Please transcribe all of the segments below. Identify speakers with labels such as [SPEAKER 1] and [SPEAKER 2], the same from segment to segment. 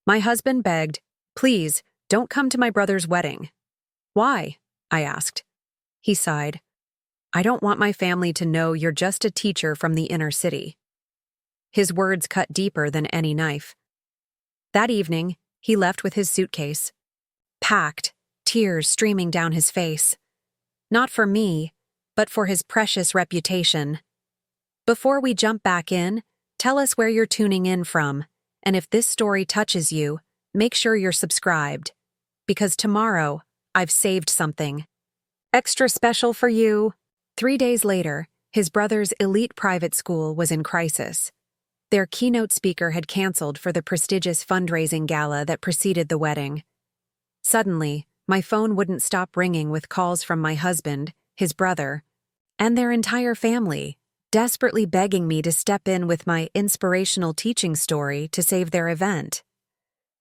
[SPEAKER 1] My husband begged, "Please, don't come to my brother's wedding." "Why?" I asked. He sighed. "I don't want my family to know you're just a teacher from the inner city." His words cut deeper than any knife. That evening, he left with his suitcase, packed, tears streaming down his face. Not for me, but for his precious reputation. Before we jump back in, tell us where you're tuning in from, and if this story touches you, make sure you're subscribed. Because tomorrow, I've saved something extra special for you. 3 days later, his brother's elite private school was in crisis. Their keynote speaker had canceled for the prestigious fundraising gala that preceded the wedding. Suddenly, my phone wouldn't stop ringing with calls from my husband, his brother, and their entire family, desperately begging me to step in with my inspirational teaching story to save their event.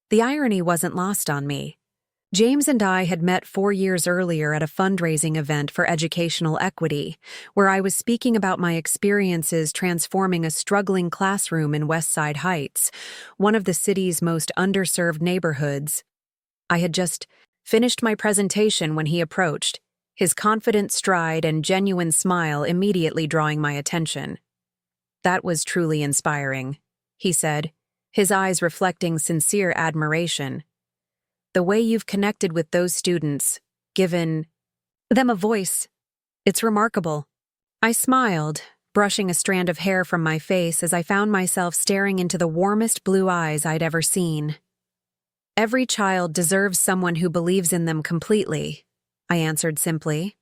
[SPEAKER 1] The irony wasn't lost on me. James and I had met 4 years earlier at a fundraising event for educational equity, where I was speaking about my experiences transforming a struggling classroom in West Side Heights, one of the city's most underserved neighborhoods. I had just finished my presentation when he approached, his confident stride and genuine smile immediately drawing my attention. "That was truly inspiring," he said, his eyes reflecting sincere admiration. "The way you've connected with those students, given them a voice, it's remarkable." I smiled, brushing a strand of hair from my face as I found myself staring into the warmest blue eyes I'd ever seen. "Every child deserves someone who believes in them completely," I answered simply.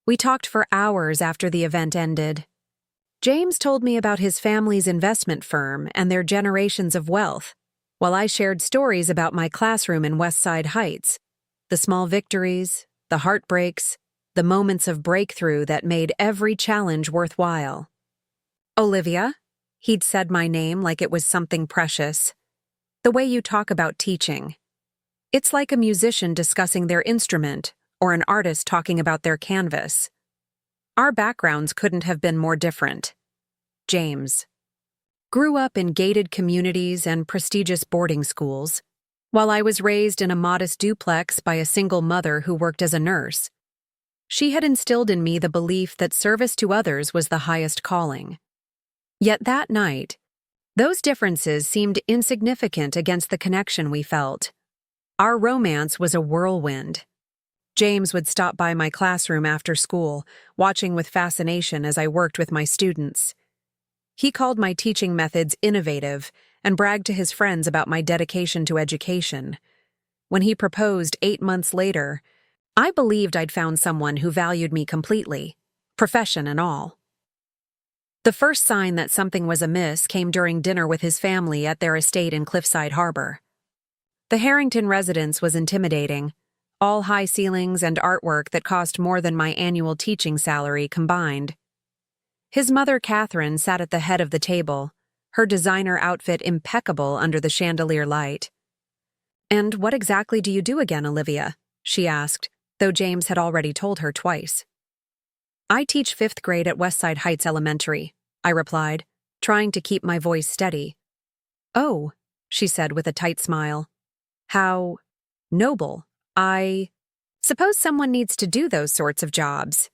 [SPEAKER 1] We talked for hours after the event ended. James told me about his family's investment firm and their generations of wealth, while I shared stories about my classroom in West Side Heights, the small victories, the heartbreaks, the moments of breakthrough that made every challenge worthwhile. "Olivia," he'd said my name like it was something precious. "The way you talk about teaching. It's like a musician discussing their instrument or an artist talking about their canvas. Our backgrounds couldn't have been more different." James grew up in gated communities and prestigious boarding schools, while I was raised in a modest duplex by a single mother who worked as a nurse. She had instilled in me the belief that service to others was the highest calling. Yet that night, those differences seemed insignificant against the connection we felt. Our romance was a whirlwind. James would stop by my classroom after school, watching with fascination as I worked with my students. He called my teaching methods innovative and bragged to his friends about my dedication to education. When he proposed 8 months later, I believed I'd found someone who valued me completely, profession and all. The first sign that something was amiss came during dinner with his family at their estate in Cliffside Harbor. The Harrington residence was intimidating, all high ceilings and artwork that cost more than my annual teaching salary combined. His mother, Catherine, sat at the head of the table, her designer outfit impeccable under the chandelier light. "And what exactly do you do again, Olivia?" she asked, though James had already told her twice. "I teach 5th grade at Westside Heights Elementary," I replied, trying to keep my voice steady. "Oh," she said with a tight smile. "How noble. I suppose someone needs to do those sorts of jobs."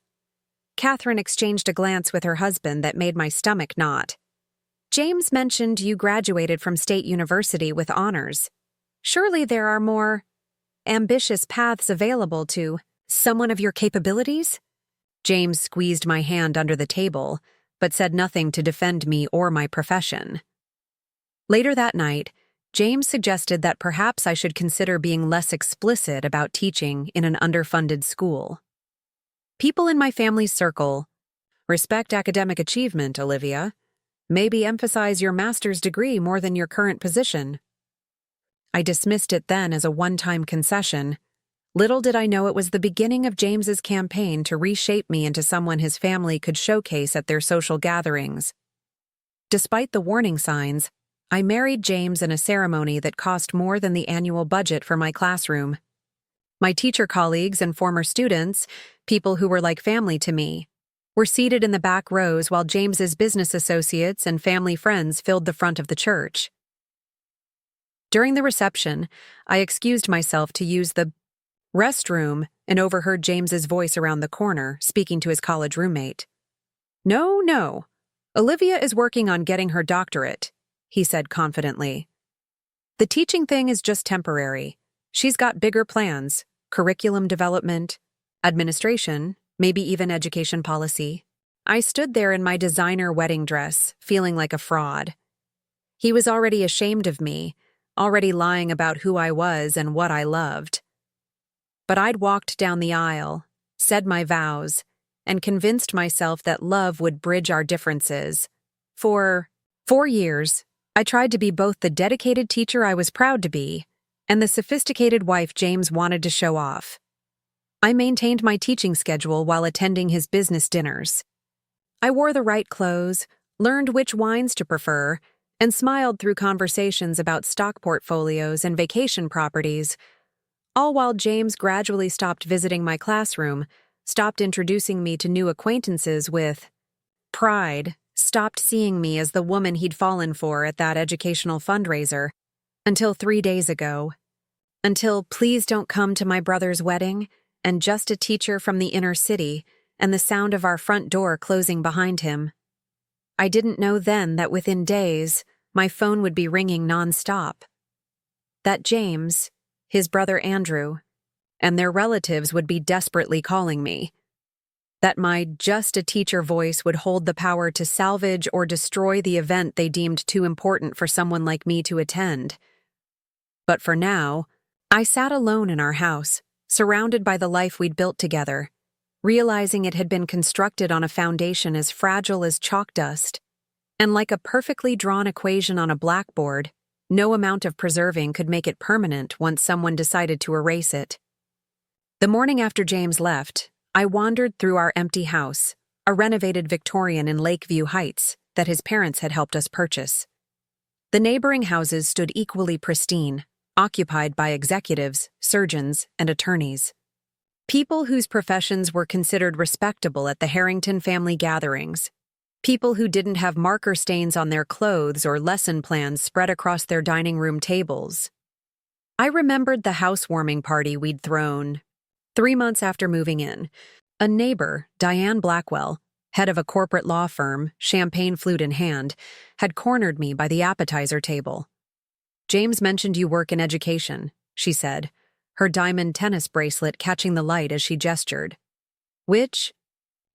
[SPEAKER 1] Catherine exchanged a glance with her husband that made my stomach knot. "James mentioned you graduated from State University with honors. Surely there are more ambitious paths available to someone of your capabilities?" James squeezed my hand under the table, but said nothing to defend me or my profession. Later that night, James suggested that perhaps I should consider being less explicit about teaching in an underfunded school. "People in my family's circle respect academic achievement, Olivia. Maybe emphasize your master's degree more than your current position." I dismissed it then as a one-time concession. Little did I know it was the beginning of James's campaign to reshape me into someone his family could showcase at their social gatherings. Despite the warning signs, I married James in a ceremony that cost more than the annual budget for my classroom. My teacher colleagues and former students, people who were like family to me, were seated in the back rows while James's business associates and family friends filled the front of the church. During the reception, I excused myself to use the restroom and overheard James's voice around the corner, speaking to his college roommate. "No, no. Olivia is working on getting her doctorate," he said confidently. "The teaching thing is just temporary. She's got bigger plans, curriculum development, administration, maybe even education policy." I stood there in my designer wedding dress, feeling like a fraud. He was already ashamed of me, already lying about who I was and what I loved. But I'd walked down the aisle, said my vows, and convinced myself that love would bridge our differences. For 4 years, I tried to be both the dedicated teacher I was proud to be and the sophisticated wife James wanted to show off. I maintained my teaching schedule while attending his business dinners. I wore the right clothes, learned which wines to prefer, and smiled through conversations about stock portfolios and vacation properties, all while James gradually stopped visiting my classroom, stopped introducing me to new acquaintances with pride, stopped seeing me as the woman he'd fallen for at that educational fundraiser, until 3 days ago. Until "Please don't come to my brother's wedding," and "Just a teacher from the inner city," and the sound of our front door closing behind him. I didn't know then that within days, my phone would be ringing nonstop. That James, his brother Andrew, and their relatives would be desperately calling me. That my "just a teacher" voice would hold the power to salvage or destroy the event they deemed too important for someone like me to attend. But for now, I sat alone in our house, surrounded by the life we'd built together, realizing it had been constructed on a foundation as fragile as chalk dust, and like a perfectly drawn equation on a blackboard, no amount of preserving could make it permanent once someone decided to erase it. The morning after James left, I wandered through our empty house, a renovated Victorian in Lakeview Heights that his parents had helped us purchase. The neighboring houses stood equally pristine, occupied by executives, surgeons, and attorneys. People whose professions were considered respectable at the Harrington family gatherings. People who didn't have marker stains on their clothes or lesson plans spread across their dining room tables. I remembered the housewarming party we'd thrown 3 months after moving in. A neighbor, Diane Blackwell, head of a corporate law firm, champagne flute in hand, had cornered me by the appetizer table. "James mentioned you work in education," she said, her diamond tennis bracelet catching the light as she gestured. "Which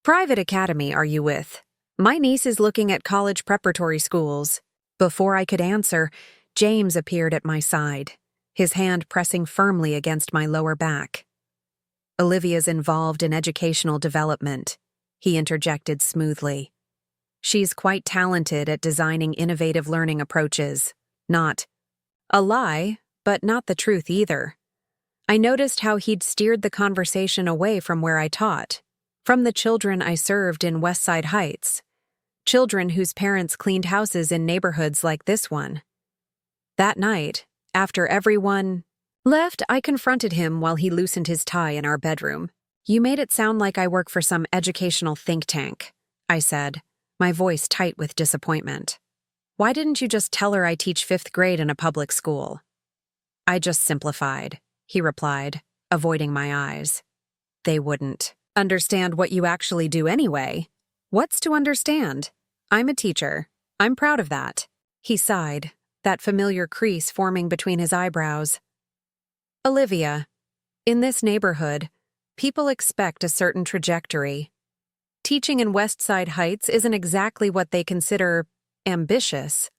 [SPEAKER 1] private academy are you with? My niece is looking at college preparatory schools." Before I could answer, James appeared at my side, his hand pressing firmly against my lower back. "Olivia's involved in educational development," he interjected smoothly. "She's quite talented at designing innovative learning approaches." Not a lie, but not the truth either. I noticed how he'd steered the conversation away from where I taught, from the children I served in Westside Heights, children whose parents cleaned houses in neighborhoods like this one. That night, after everyone left, I confronted him while he loosened his tie in our bedroom. "You made it sound like I work for some educational think tank," I said, my voice tight with disappointment. "Why didn't you just tell her I teach 5th grade in a public school?" "I just simplified," he replied, avoiding my eyes. "They wouldn't understand what you actually do anyway." "What's to understand? I'm a teacher. I'm proud of that." He sighed, that familiar crease forming between his eyebrows. "Olivia, in this neighborhood, people expect a certain trajectory. Teaching in Westside Heights isn't exactly what they consider ambitious.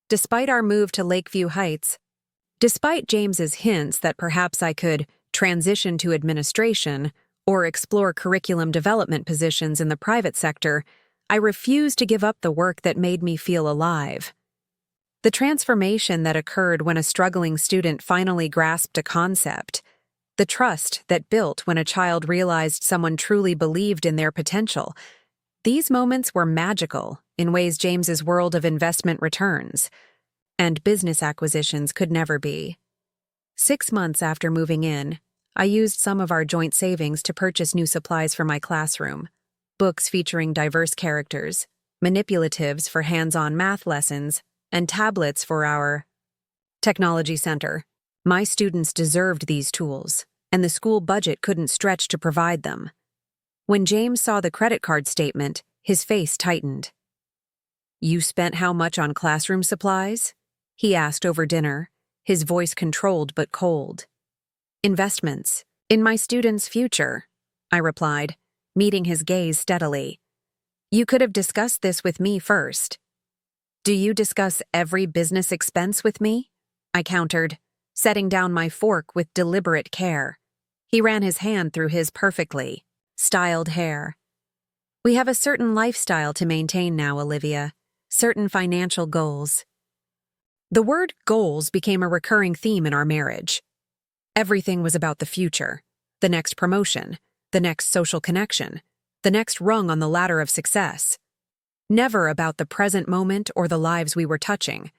[SPEAKER 1] Despite our move to Lakeview Heights, despite James's hints that perhaps I could transition to administration or explore curriculum development positions in the private sector, I refused to give up the work that made me feel alive. The transformation that occurred when a struggling student finally grasped a concept, the trust that built when a child realized someone truly believed in their potential, these moments were magical in ways James's world of investment returns and business acquisitions could never be. 6 months after moving in, I used some of our joint savings to purchase new supplies for my classroom, books featuring diverse characters, manipulatives for hands-on math lessons, and tablets for our Technology Center. My students deserved these tools, and the school budget couldn't stretch to provide them. When James saw the credit card statement, his face tightened. "You spent how much on classroom supplies?" he asked over dinner, his voice controlled but cold. "Investments. In my students' future," I replied, meeting his gaze steadily. "You could have discussed this with me first." "Do you discuss every business expense with me?" I countered, setting down my fork with deliberate care. He ran his hand through his perfectly styled hair. "We have a certain lifestyle to maintain now, Olivia, certain financial goals." The word goals became a recurring theme in our marriage. Everything was about the future, the next promotion, the next social connection, the next rung on the ladder of success. Never about the present moment or the lives we were touching.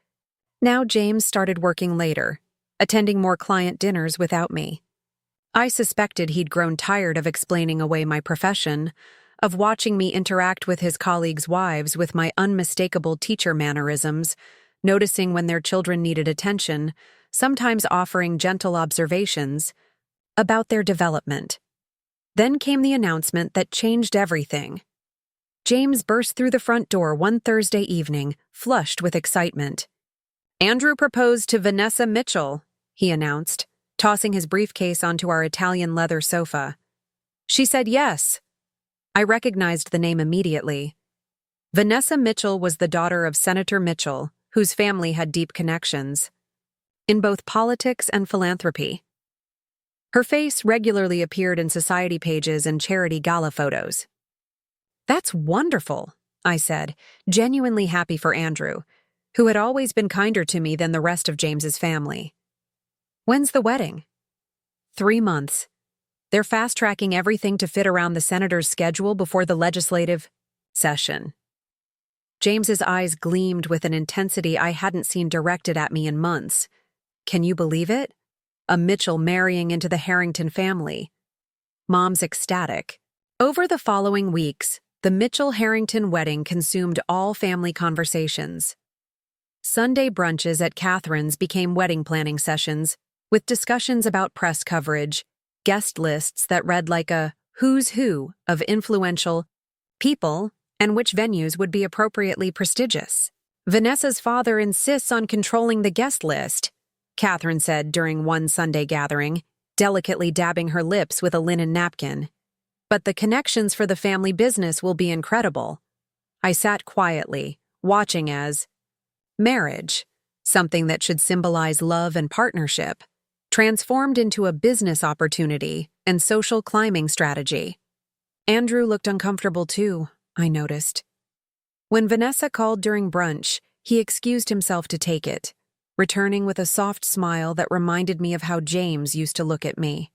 [SPEAKER 1] Now James started working later, attending more client dinners without me. I suspected he'd grown tired of explaining away my profession, of watching me interact with his colleagues' wives with my unmistakable teacher mannerisms, noticing when their children needed attention, sometimes offering gentle observations about their development. Then came the announcement that changed everything. James burst through the front door one Thursday evening, flushed with excitement. "Andrew proposed to Vanessa Mitchell," he announced, tossing his briefcase onto our Italian leather sofa. "She said yes." I recognized the name immediately. Vanessa Mitchell was the daughter of Senator Mitchell, whose family had deep connections in both politics and philanthropy. Her face regularly appeared in society pages and charity gala photos. "That's wonderful," I said, genuinely happy for Andrew, who had always been kinder to me than the rest of James's family. "When's the wedding?" 3 months. They're fast-tracking everything to fit around the senator's schedule before the legislative session. James's eyes gleamed with an intensity I hadn't seen directed at me in months. Can you believe it? A Mitchell marrying into the Harrington family. Mom's ecstatic. Over the following weeks, the Mitchell-Harrington wedding consumed all family conversations. Sunday brunches at Catherine's became wedding planning sessions, with discussions about press coverage, guest lists that read like a who's who of influential people, and which venues would be appropriately prestigious. "Vanessa's father insists on controlling the guest list," Catherine said during one Sunday gathering, delicately dabbing her lips with a linen napkin. "But the connections for the family business will be incredible." I sat quietly, watching as marriage, something that should symbolize love and partnership, transformed into a business opportunity and social climbing strategy. Andrew looked uncomfortable too, I noticed. When Vanessa called during brunch, he excused himself to take it, returning with a soft smile that reminded me of how James used to look at me.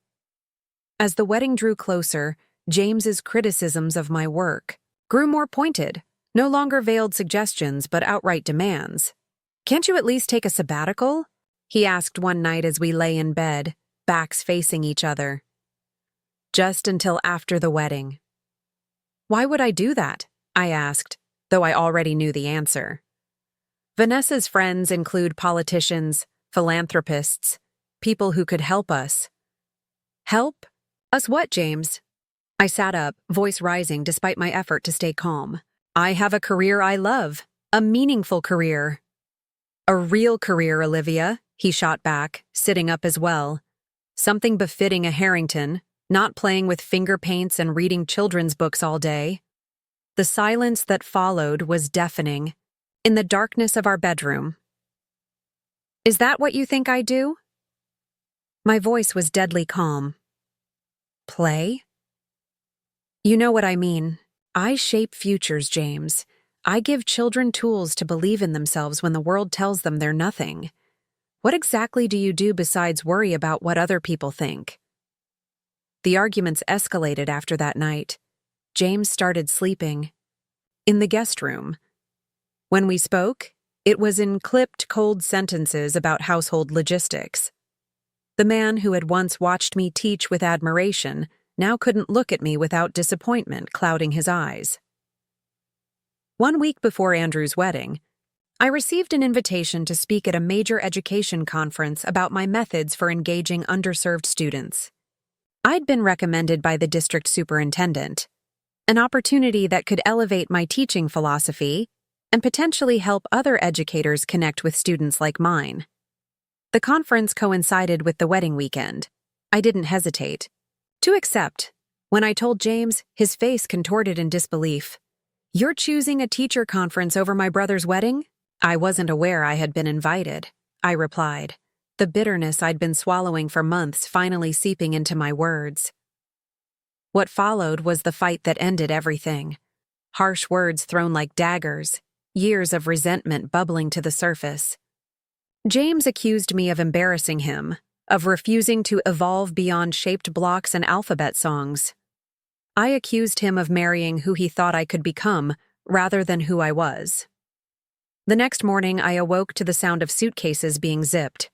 [SPEAKER 1] As the wedding drew closer, James's criticisms of my work grew more pointed, no longer veiled suggestions but outright demands. "Can't you at least take a sabbatical?" he asked one night as we lay in bed, backs facing each other. "Just until after the wedding." "Why would I do that?" I asked, though I already knew the answer. "Vanessa's friends include politicians, philanthropists, people who could help us." "Help? Us what, James?" I sat up, voice rising despite my effort to stay calm. "I have a career I love, a meaningful career." "A real career, Olivia," he shot back, sitting up as well. "Something befitting a Harrington, not playing with finger paints and reading children's books all day." The silence that followed was deafening. In the darkness of our bedroom. "Is that what you think I do?" My voice was deadly calm. "Play?" "You know what I mean. I shape futures, James. I give children tools to believe in themselves when the world tells them they're nothing. What exactly do you do besides worry about what other people think?" The arguments escalated after that night. James started sleeping in the guest room. When we spoke, it was in clipped, cold sentences about household logistics. The man who had once watched me teach with admiration now couldn't look at me without disappointment clouding his eyes. 1 week before Andrew's wedding, I received an invitation to speak at a major education conference about my methods for engaging underserved students. I'd been recommended by the district superintendent, an opportunity that could elevate my teaching philosophy and potentially help other educators connect with students like mine. The conference coincided with the wedding weekend. I didn't hesitate to accept. When I told James, his face contorted in disbelief. "You're choosing a teacher conference over my brother's wedding?" "I wasn't aware I had been invited," I replied, the bitterness I'd been swallowing for months finally seeping into my words. What followed was the fight that ended everything. Harsh words thrown like daggers, years of resentment bubbling to the surface. James accused me of embarrassing him, of refusing to evolve beyond shaped blocks and alphabet songs. I accused him of marrying who he thought I could become, rather than who I was. The next morning, I awoke to the sound of suitcases being zipped.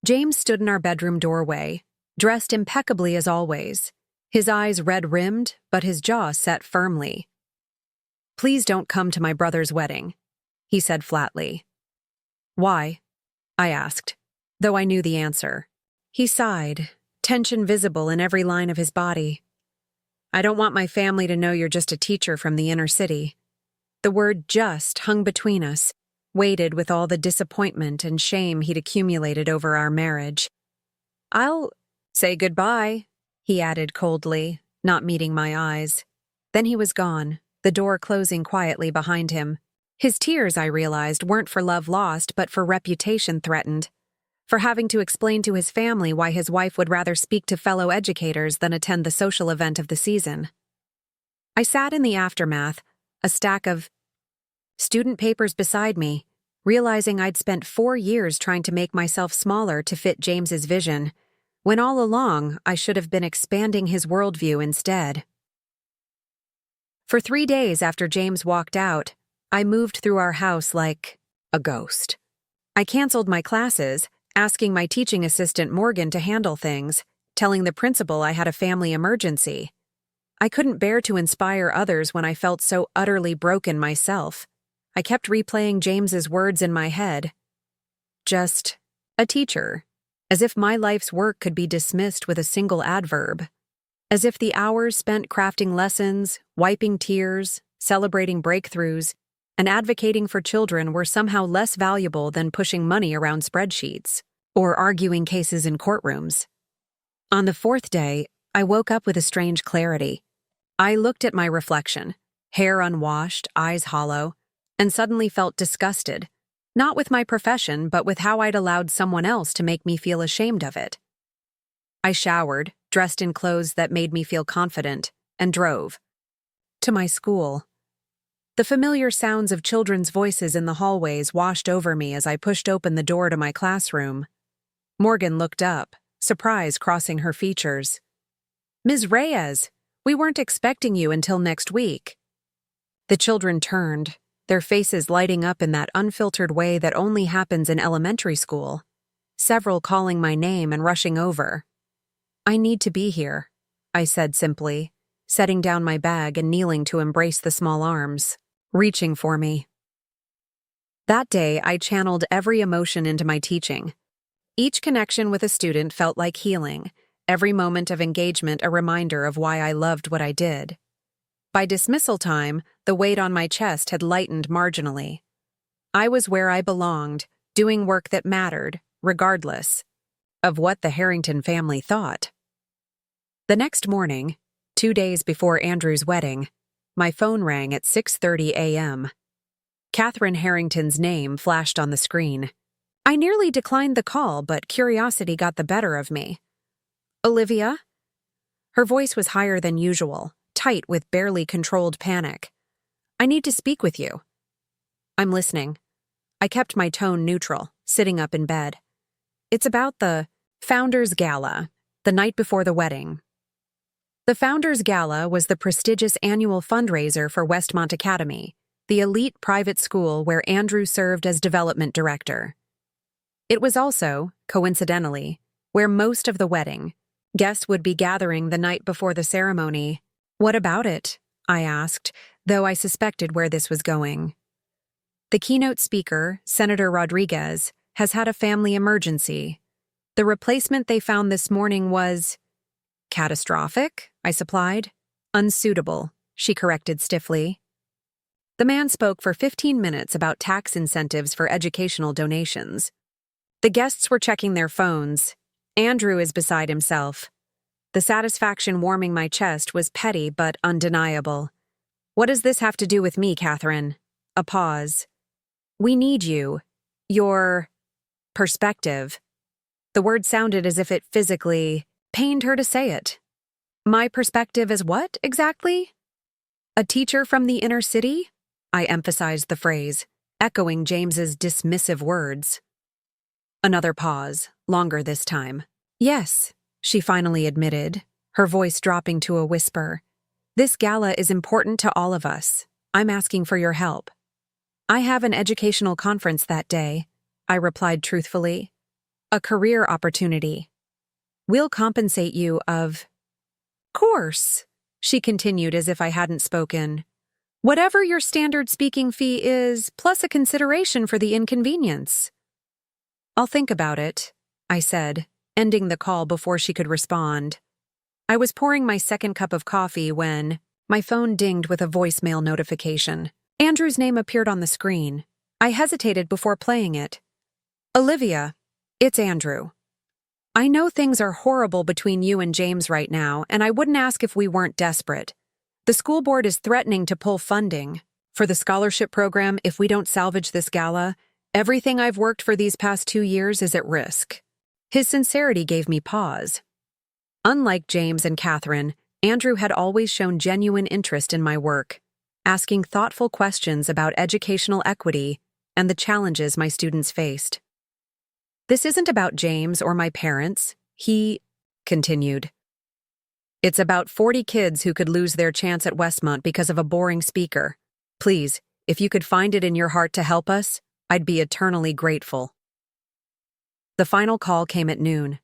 [SPEAKER 1] James stood in our bedroom doorway, dressed impeccably as always, his eyes red-rimmed, but his jaw set firmly. "Please don't come to my brother's wedding," he said flatly. "Why?" I asked, though I knew the answer. He sighed, tension visible in every line of his body. "I don't want my family to know you're just a teacher from the inner city." The word "just" hung between us, weighted with all the disappointment and shame he'd accumulated over our marriage. "I'll say goodbye," he added coldly, not meeting my eyes. Then he was gone, the door closing quietly behind him. His tears, I realized, weren't for love lost, but for reputation threatened, for having to explain to his family why his wife would rather speak to fellow educators than attend the social event of the season. I sat in the aftermath, a stack of student papers beside me, realizing I'd spent 4 years trying to make myself smaller to fit James's vision, when all along I should have been expanding his worldview instead. For 3 days after James walked out, I moved through our house like a ghost. I canceled my classes, asking my teaching assistant Morgan to handle things, telling the principal I had a family emergency. I couldn't bear to inspire others when I felt so utterly broken myself. I kept replaying James's words in my head. Just a teacher. As if my life's work could be dismissed with a single adverb. As if the hours spent crafting lessons, wiping tears, celebrating breakthroughs, and advocating for children were somehow less valuable than pushing money around spreadsheets or arguing cases in courtrooms. On the 4th day, I woke up with a strange clarity. I looked at my reflection, hair unwashed, eyes hollow, and suddenly felt disgusted, not with my profession, but with how I'd allowed someone else to make me feel ashamed of it. I showered, dressed in clothes that made me feel confident, and drove to my school. The familiar sounds of children's voices in the hallways washed over me as I pushed open the door to my classroom. Morgan looked up, surprise crossing her features. "Ms. Reyes, we weren't expecting you until next week." The children turned, their faces lighting up in that unfiltered way that only happens in elementary school, several calling my name and rushing over. "I need to be here," I said simply, setting down my bag and kneeling to embrace the small arms, reaching for me. That day, I channeled every emotion into my teaching. Each connection with a student felt like healing, every moment of engagement a reminder of why I loved what I did. By dismissal time, the weight on my chest had lightened marginally. I was where I belonged, doing work that mattered, regardless of what the Harrington family thought. The next morning, 2 days before Andrew's wedding, my phone rang at 6:30 a.m. Catherine Harrington's name flashed on the screen. I nearly declined the call, but curiosity got the better of me. "Olivia?" Her voice was higher than usual, tight with barely controlled panic. "I need to speak with you." "I'm listening." I kept my tone neutral, sitting up in bed. "It's about the Founders Gala, the night before the wedding." The Founders Gala was the prestigious annual fundraiser for Westmont Academy, the elite private school where Andrew served as development director. It was also, coincidentally, where most of the wedding guests would be gathering the night before the ceremony. "What about it?" I asked, though I suspected where this was going. The keynote speaker, Senator Rodriguez, has had a family emergency. The replacement they found this morning was catastrophic, I supplied. Unsuitable, she corrected stiffly. The man spoke for 15 minutes about tax incentives for educational donations. The guests were checking their phones. Andrew is beside himself. The satisfaction warming my chest was petty but undeniable. What does this have to do with me, Catherine? A pause. We need you. Your perspective. The word sounded as if it physically pained her to say it. My perspective is what, exactly? A teacher from the inner city? I emphasized the phrase, echoing James's dismissive words. Another pause, longer this time. Yes, she finally admitted, her voice dropping to a whisper. This gala is important to all of us. I'm asking for your help. I have an educational conference that day, I replied truthfully. A career opportunity. We'll compensate you of course, she continued as if I hadn't spoken. Whatever your standard speaking fee is, plus a consideration for the inconvenience. I'll think about it, I said, ending the call before she could respond. I was pouring my second cup of coffee when my phone dinged with a voicemail notification. Andrew's name appeared on the screen. I hesitated before playing it. Olivia, it's Andrew. I know things are horrible between you and James right now, and I wouldn't ask if we weren't desperate. The school board is threatening to pull funding for the scholarship program if we don't salvage this gala. Everything I've worked for these past 2 years is at risk. His sincerity gave me pause. Unlike James and Catherine, Andrew had always shown genuine interest in my work, asking thoughtful questions about educational equity and the challenges my students faced. This isn't about James or my parents, he continued. It's about 40 kids who could lose their chance at Westmont because of a boring speaker. Please, if you could find it in your heart to help us, I'd be eternally grateful. The final call came at noon.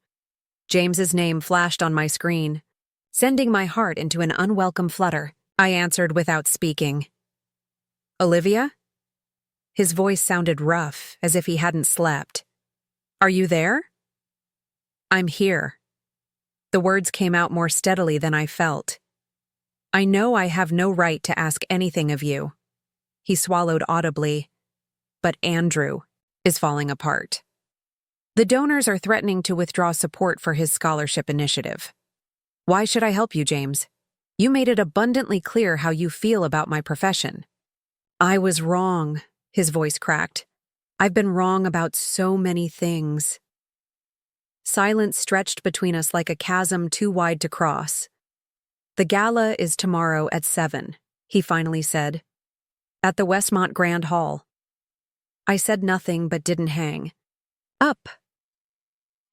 [SPEAKER 1] James's name flashed on my screen, sending my heart into an unwelcome flutter. I answered without speaking. Olivia? His voice sounded rough, as if he hadn't slept. Are you there? I'm here. The words came out more steadily than I felt. I know I have no right to ask anything of you. He swallowed audibly. But Andrew is falling apart. The donors are threatening to withdraw support for his scholarship initiative. Why should I help you, James? You made it abundantly clear how you feel about my profession. I was wrong, his voice cracked. I've been wrong about so many things. Silence stretched between us like a chasm too wide to cross. The gala is tomorrow at 7, he finally said. At the Westmont Grand Hall. I said nothing but didn't hang up.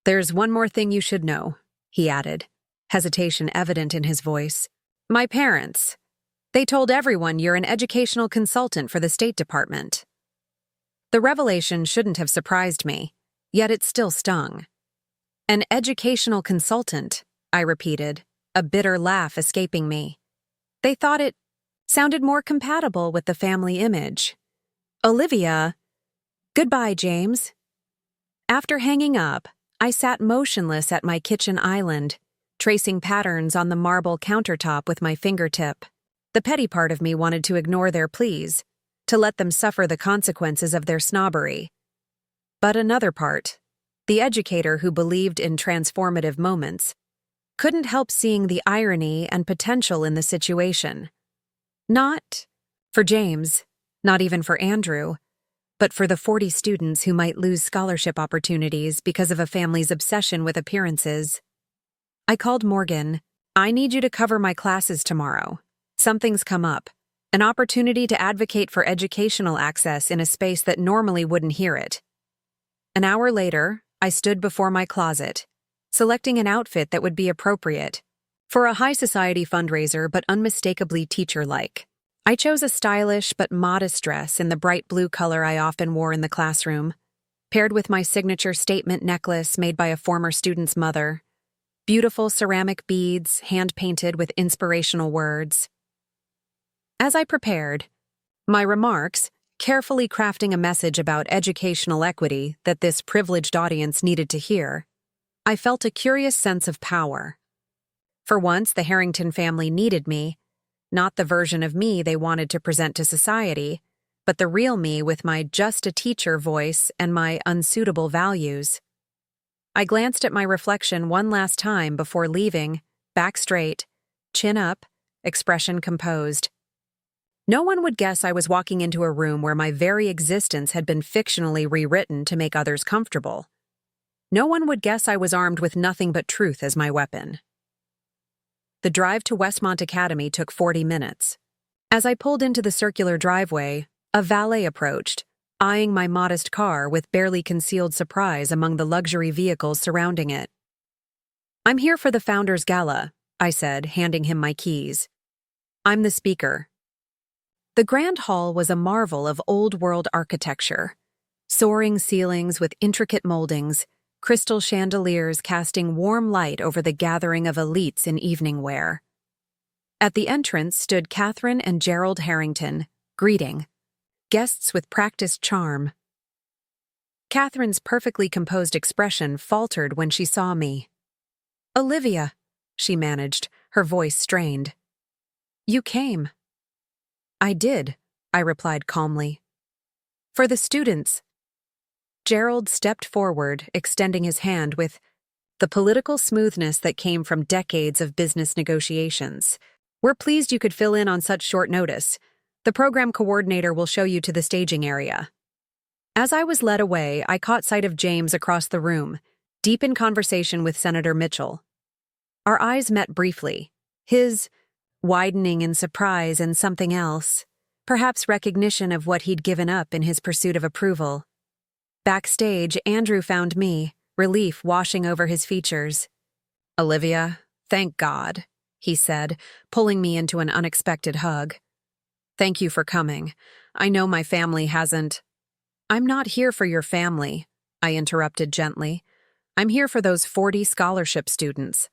[SPEAKER 1] There's one more thing you should know, he added, hesitation evident in his voice. My parents. They told everyone you're an educational consultant for the State Department. The revelation shouldn't have surprised me, yet it still stung. An educational consultant, I repeated, a bitter laugh escaping me. They thought it sounded more compatible with the family image. Olivia. Goodbye, James. After hanging up, I sat motionless at my kitchen island, tracing patterns on the marble countertop with my fingertip. The petty part of me wanted to ignore their pleas, to let them suffer the consequences of their snobbery. But another part, the educator who believed in transformative moments, couldn't help seeing the irony and potential in the situation. Not for James, not even for Andrew, but for the 40 students who might lose scholarship opportunities because of a family's obsession with appearances. I called Morgan. I need you to cover my classes tomorrow. Something's come up. An opportunity to advocate for educational access in a space that normally wouldn't hear it. An hour later, I stood before my closet, selecting an outfit that would be appropriate for a high society fundraiser but unmistakably teacher-like. I chose a stylish but modest dress in the bright blue color I often wore in the classroom, paired with my signature statement necklace made by a former student's mother, beautiful ceramic beads hand-painted with inspirational words. As I prepared, my remarks, carefully crafting a message about educational equity that this privileged audience needed to hear, I felt a curious sense of power. For once, the Harrington family needed me, not the version of me they wanted to present to society, but the real me with my just-a-teacher voice and my unsuitable values. I glanced at my reflection one last time before leaving, back straight, chin up, expression composed. No one would guess I was walking into a room where my very existence had been fictionally rewritten to make others comfortable. No one would guess I was armed with nothing but truth as my weapon. The drive to Westmont Academy took 40 minutes. As I pulled into the circular driveway, a valet approached, eyeing my modest car with barely concealed surprise among the luxury vehicles surrounding it. "I'm here for the Founders Gala," I said, handing him my keys. "I'm the speaker." The grand hall was a marvel of old-world architecture. Soaring ceilings with intricate moldings, crystal chandeliers casting warm light over the gathering of elites in evening wear. At the entrance stood Catherine and Gerald Harrington, greeting, guests with practiced charm. Catherine's perfectly composed expression faltered when she saw me. "Olivia," she managed, her voice strained. "You came." "I did," I replied calmly. "For the students." Gerald stepped forward, extending his hand with the political smoothness that came from decades of business negotiations. "We're pleased you could fill in on such short notice. The program coordinator will show you to the staging area." As I was led away, I caught sight of James across the room, deep in conversation with Senator Mitchell. Our eyes met briefly, his widening in surprise and something else, perhaps recognition of what he'd given up in his pursuit of approval. Backstage, Andrew found me, relief washing over his features. "Olivia, thank God," he said, pulling me into an unexpected hug. "Thank you for coming. I know my family hasn't—" "I'm not here for your family," I interrupted gently. "I'm here for those 40 scholarship students."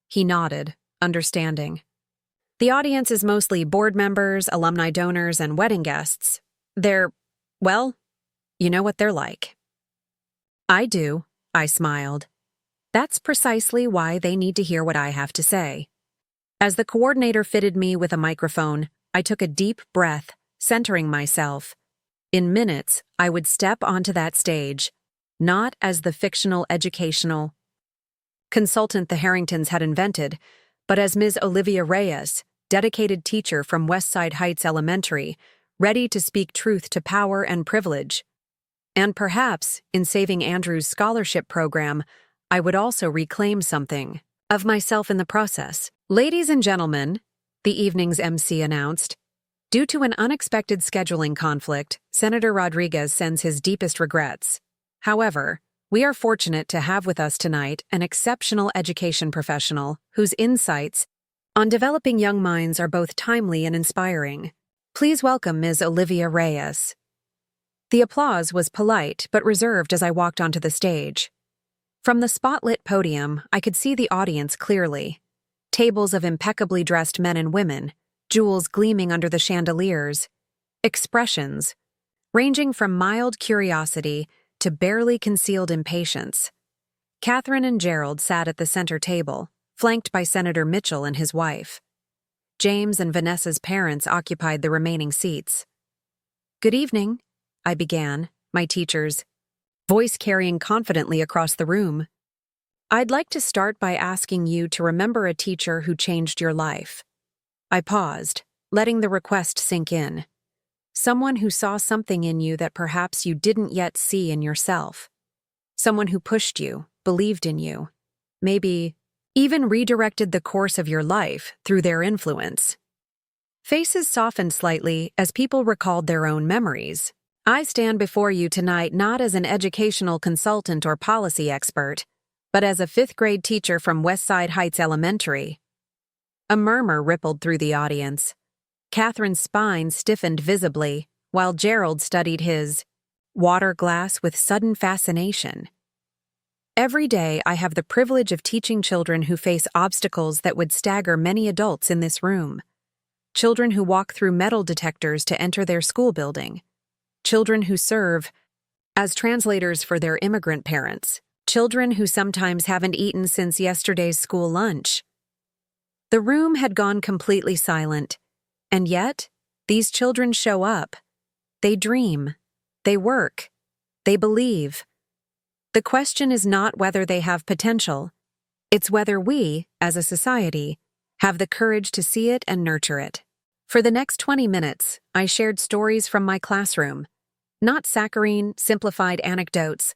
[SPEAKER 1] He nodded, understanding. "The audience is mostly board members, alumni donors, and wedding guests. Well, you know what they're like." "I do," I smiled. "That's precisely why they need to hear what I have to say." As the coordinator fitted me with a microphone, I took a deep breath, centering myself. In minutes, I would step onto that stage, not as the fictional educational consultant the Harringtons had invented, but as Ms. Olivia Reyes, dedicated teacher from Westside Heights Elementary, ready to speak truth to power and privilege. And perhaps, in saving Andrew's scholarship program, I would also reclaim something of myself in the process. "Ladies and gentlemen," the evening's MC announced, "due to an unexpected scheduling conflict, Senator Rodriguez sends his deepest regrets. However, we are fortunate to have with us tonight an exceptional education professional whose insights on developing young minds are both timely and inspiring. Please welcome Ms. Olivia Reyes." The applause was polite but reserved as I walked onto the stage. From the spotlit podium, I could see the audience clearly. Tables of impeccably dressed men and women, jewels gleaming under the chandeliers, expressions ranging from mild curiosity to barely concealed impatience. Catherine and Gerald sat at the center table, flanked by Senator Mitchell and his wife. James and Vanessa's parents occupied the remaining seats. "Good evening," I began, my teacher's voice carrying confidently across the room. "I'd like to start by asking you to remember a teacher who changed your life." I paused, letting the request sink in. Someone who saw something in you that perhaps you didn't yet see in yourself. Someone who pushed you, believed in you, maybe even redirected the course of your life through their influence. Faces softened slightly as people recalled their own memories. "I stand before you tonight not as an educational consultant or policy expert, but as a fifth-grade teacher from Westside Heights Elementary." A murmur rippled through the audience. Catherine's spine stiffened visibly, while Gerald studied his water glass with sudden fascination. Every day, I have the privilege of teaching children who face obstacles that would stagger many adults in this room. Children who walk through metal detectors to enter their school building. children who serve as translators for their immigrant parents, children who sometimes haven't eaten since yesterday's school lunch. The room had gone completely silent, and yet, these children show up. They dream. They work. They believe. The question is not whether they have potential. It's whether we, as a society, have the courage to see it and nurture it. For the next 20 minutes, I shared stories from my classroom. Not saccharine, simplified anecdotes,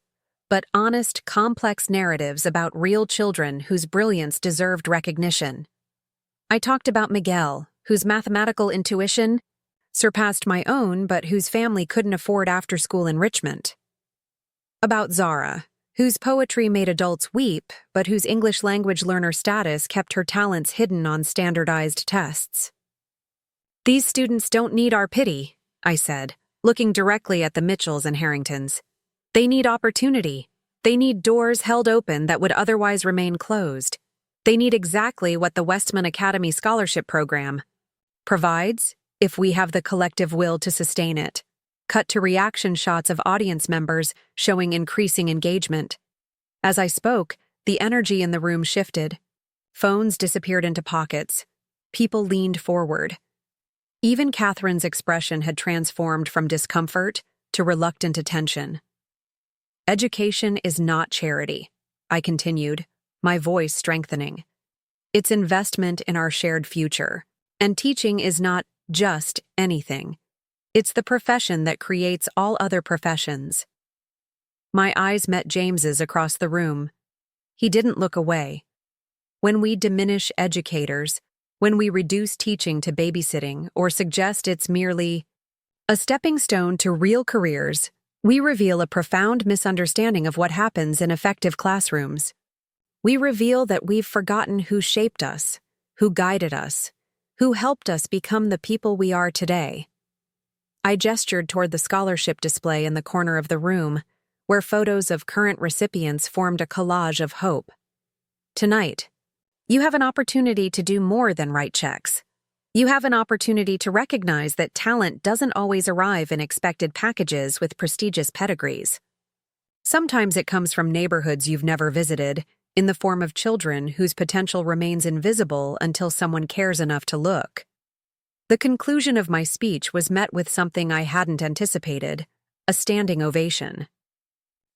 [SPEAKER 1] but honest, complex narratives about real children whose brilliance deserved recognition. I talked about Miguel, whose mathematical intuition surpassed my own but whose family couldn't afford after-school enrichment. About Zara, whose poetry made adults weep but whose English language learner status kept her talents hidden on standardized tests. These students don't need our pity, I said, looking directly at the Mitchells and Harringtons. They need opportunity. They need doors held open that would otherwise remain closed. They need exactly what the Westman Academy Scholarship Program provides, if we have the collective will to sustain it. Cut to reaction shots of audience members showing increasing engagement. As I spoke, the energy in the room shifted. Phones disappeared into pockets. People leaned forward. Even Catherine's expression had transformed from discomfort to reluctant attention. Education is not charity, I continued, my voice strengthening. It's investment in our shared future. And teaching is not just anything. It's the profession that creates all other professions. My eyes met James's across the room. He didn't look away. When we diminish educators, when we reduce teaching to babysitting or suggest it's merely a stepping stone to real careers, we reveal a profound misunderstanding of what happens in effective classrooms. We reveal that we've forgotten who shaped us, who guided us, who helped us become the people we are today. I gestured toward the scholarship display in the corner of the room, where photos of current recipients formed a collage of hope. Tonight, you have an opportunity to do more than write checks. You have an opportunity to recognize that talent doesn't always arrive in expected packages with prestigious pedigrees. Sometimes it comes from neighborhoods you've never visited, in the form of children whose potential remains invisible until someone cares enough to look. The conclusion of my speech was met with something I hadn't anticipated, a standing ovation.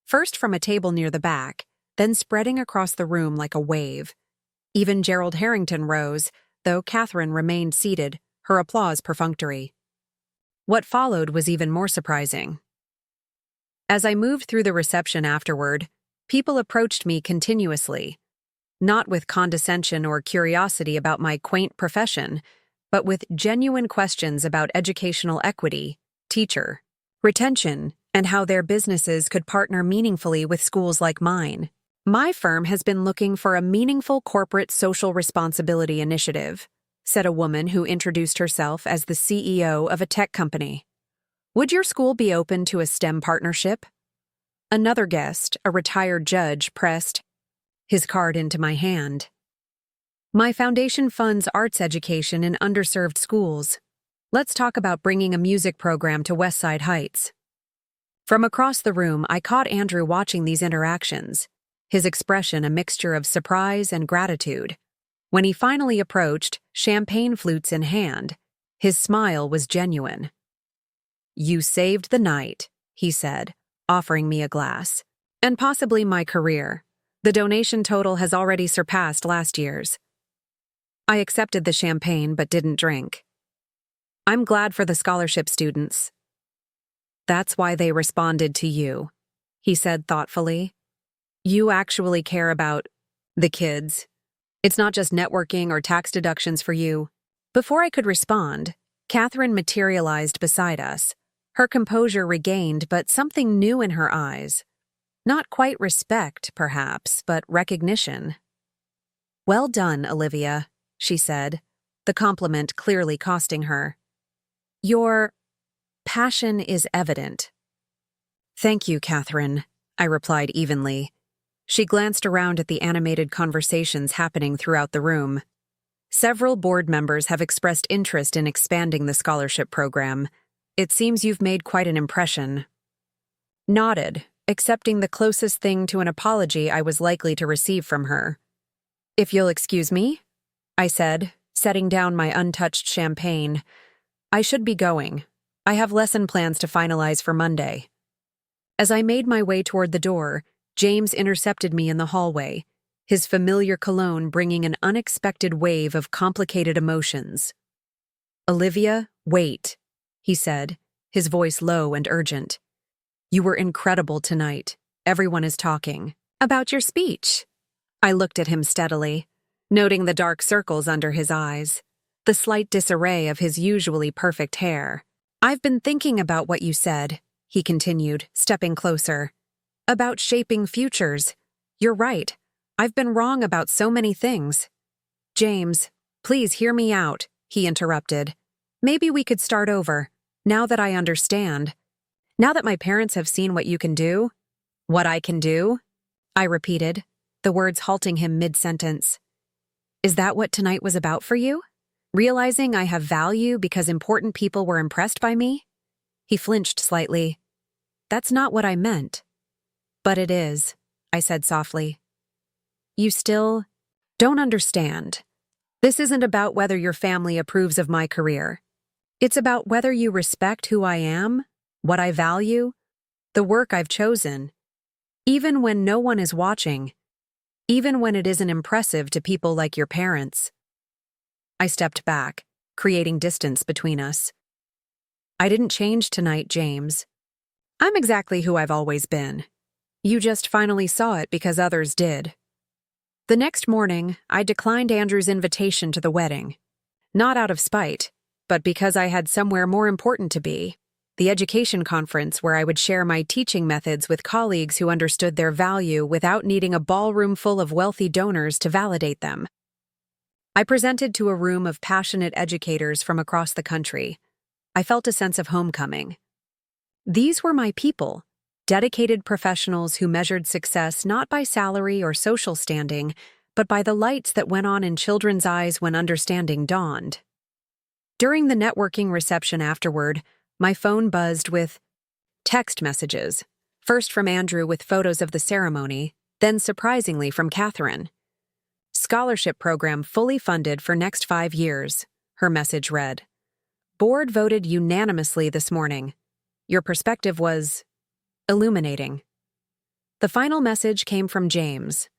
[SPEAKER 1] First from a table near the back, then spreading across the room like a wave. Even Gerald Harrington rose, though Catherine remained seated, her applause perfunctory. What followed was even more surprising. As I moved through the reception afterward, people approached me continuously, not with condescension or curiosity about my quaint profession, but with genuine questions about educational equity, teacher retention, and how their businesses could partner meaningfully with schools like mine. My firm has been looking for a meaningful corporate social responsibility initiative, said a woman who introduced herself as the CEO of a tech company. Would your school be open to a STEM partnership? Another guest, a retired judge, pressed his card into my hand. My foundation funds arts education in underserved schools. Let's talk about bringing a music program to Westside Heights. From across the room, I caught Andrew watching these interactions, his expression a mixture of surprise and gratitude. When he finally approached, champagne flutes in hand, his smile was genuine. "You saved the night," he said, offering me a glass. "And possibly my career. The donation total has already surpassed last year's." I accepted the champagne but didn't drink. "I'm glad for the scholarship students." "That's why they responded to you," he said thoughtfully. "You actually care about the kids. It's not just networking or tax deductions for you." Before I could respond, Catherine materialized beside us, her composure regained but something new in her eyes. Not quite respect, perhaps, but recognition. "Well done, Olivia," she said, the compliment clearly costing her. "Your passion is evident." "Thank you, Catherine," I replied evenly. She glanced around at the animated conversations happening throughout the room. Several board members have expressed interest in expanding the scholarship program. It seems you've made quite an impression. Nodded, accepting the closest thing to an apology I was likely to receive from her. If you'll excuse me, I said, setting down my untouched champagne. I should be going. I have lesson plans to finalize for Monday. As I made my way toward the door, James intercepted me in the hallway, his familiar cologne bringing an unexpected wave of complicated emotions. Olivia, wait, he said, his voice low and urgent. You were incredible tonight. Everyone is talking. About your speech. I looked at him steadily, noting the dark circles under his eyes, the slight disarray of his usually perfect hair. I've been thinking about what you said, he continued, stepping closer. About shaping futures. You're right. I've been wrong about so many things. James, please hear me out, he interrupted. Maybe we could start over, now that I understand. Now that my parents have seen what you can do. What I can do? I repeated, the words halting him mid-sentence. Is that what tonight was about for you? Realizing I have value because important people were impressed by me? He flinched slightly. That's not what I meant. But it is, I said softly. You still don't understand. This isn't about whether your family approves of my career. It's about whether you respect who I am, what I value, the work I've chosen, even when no one is watching, even when it isn't impressive to people like your parents. I stepped back, creating distance between us. I didn't change tonight, James. I'm exactly who I've always been. You just finally saw it because others did. The next morning, I declined Andrew's invitation to the wedding. Not out of spite, but because I had somewhere more important to be. The education conference where I would share my teaching methods with colleagues who understood their value without needing a ballroom full of wealthy donors to validate them. I presented to a room of passionate educators from across the country. I felt a sense of homecoming. These were my people, dedicated professionals who measured success not by salary or social standing, but by the lights that went on in children's eyes when understanding dawned. During the networking reception afterward, my phone buzzed with text messages, first from Andrew with photos of the ceremony, then surprisingly from Catherine. Scholarship program fully funded for next 5 years, her message read. Board voted unanimously this morning. Your perspective was illuminating. The final message came from James.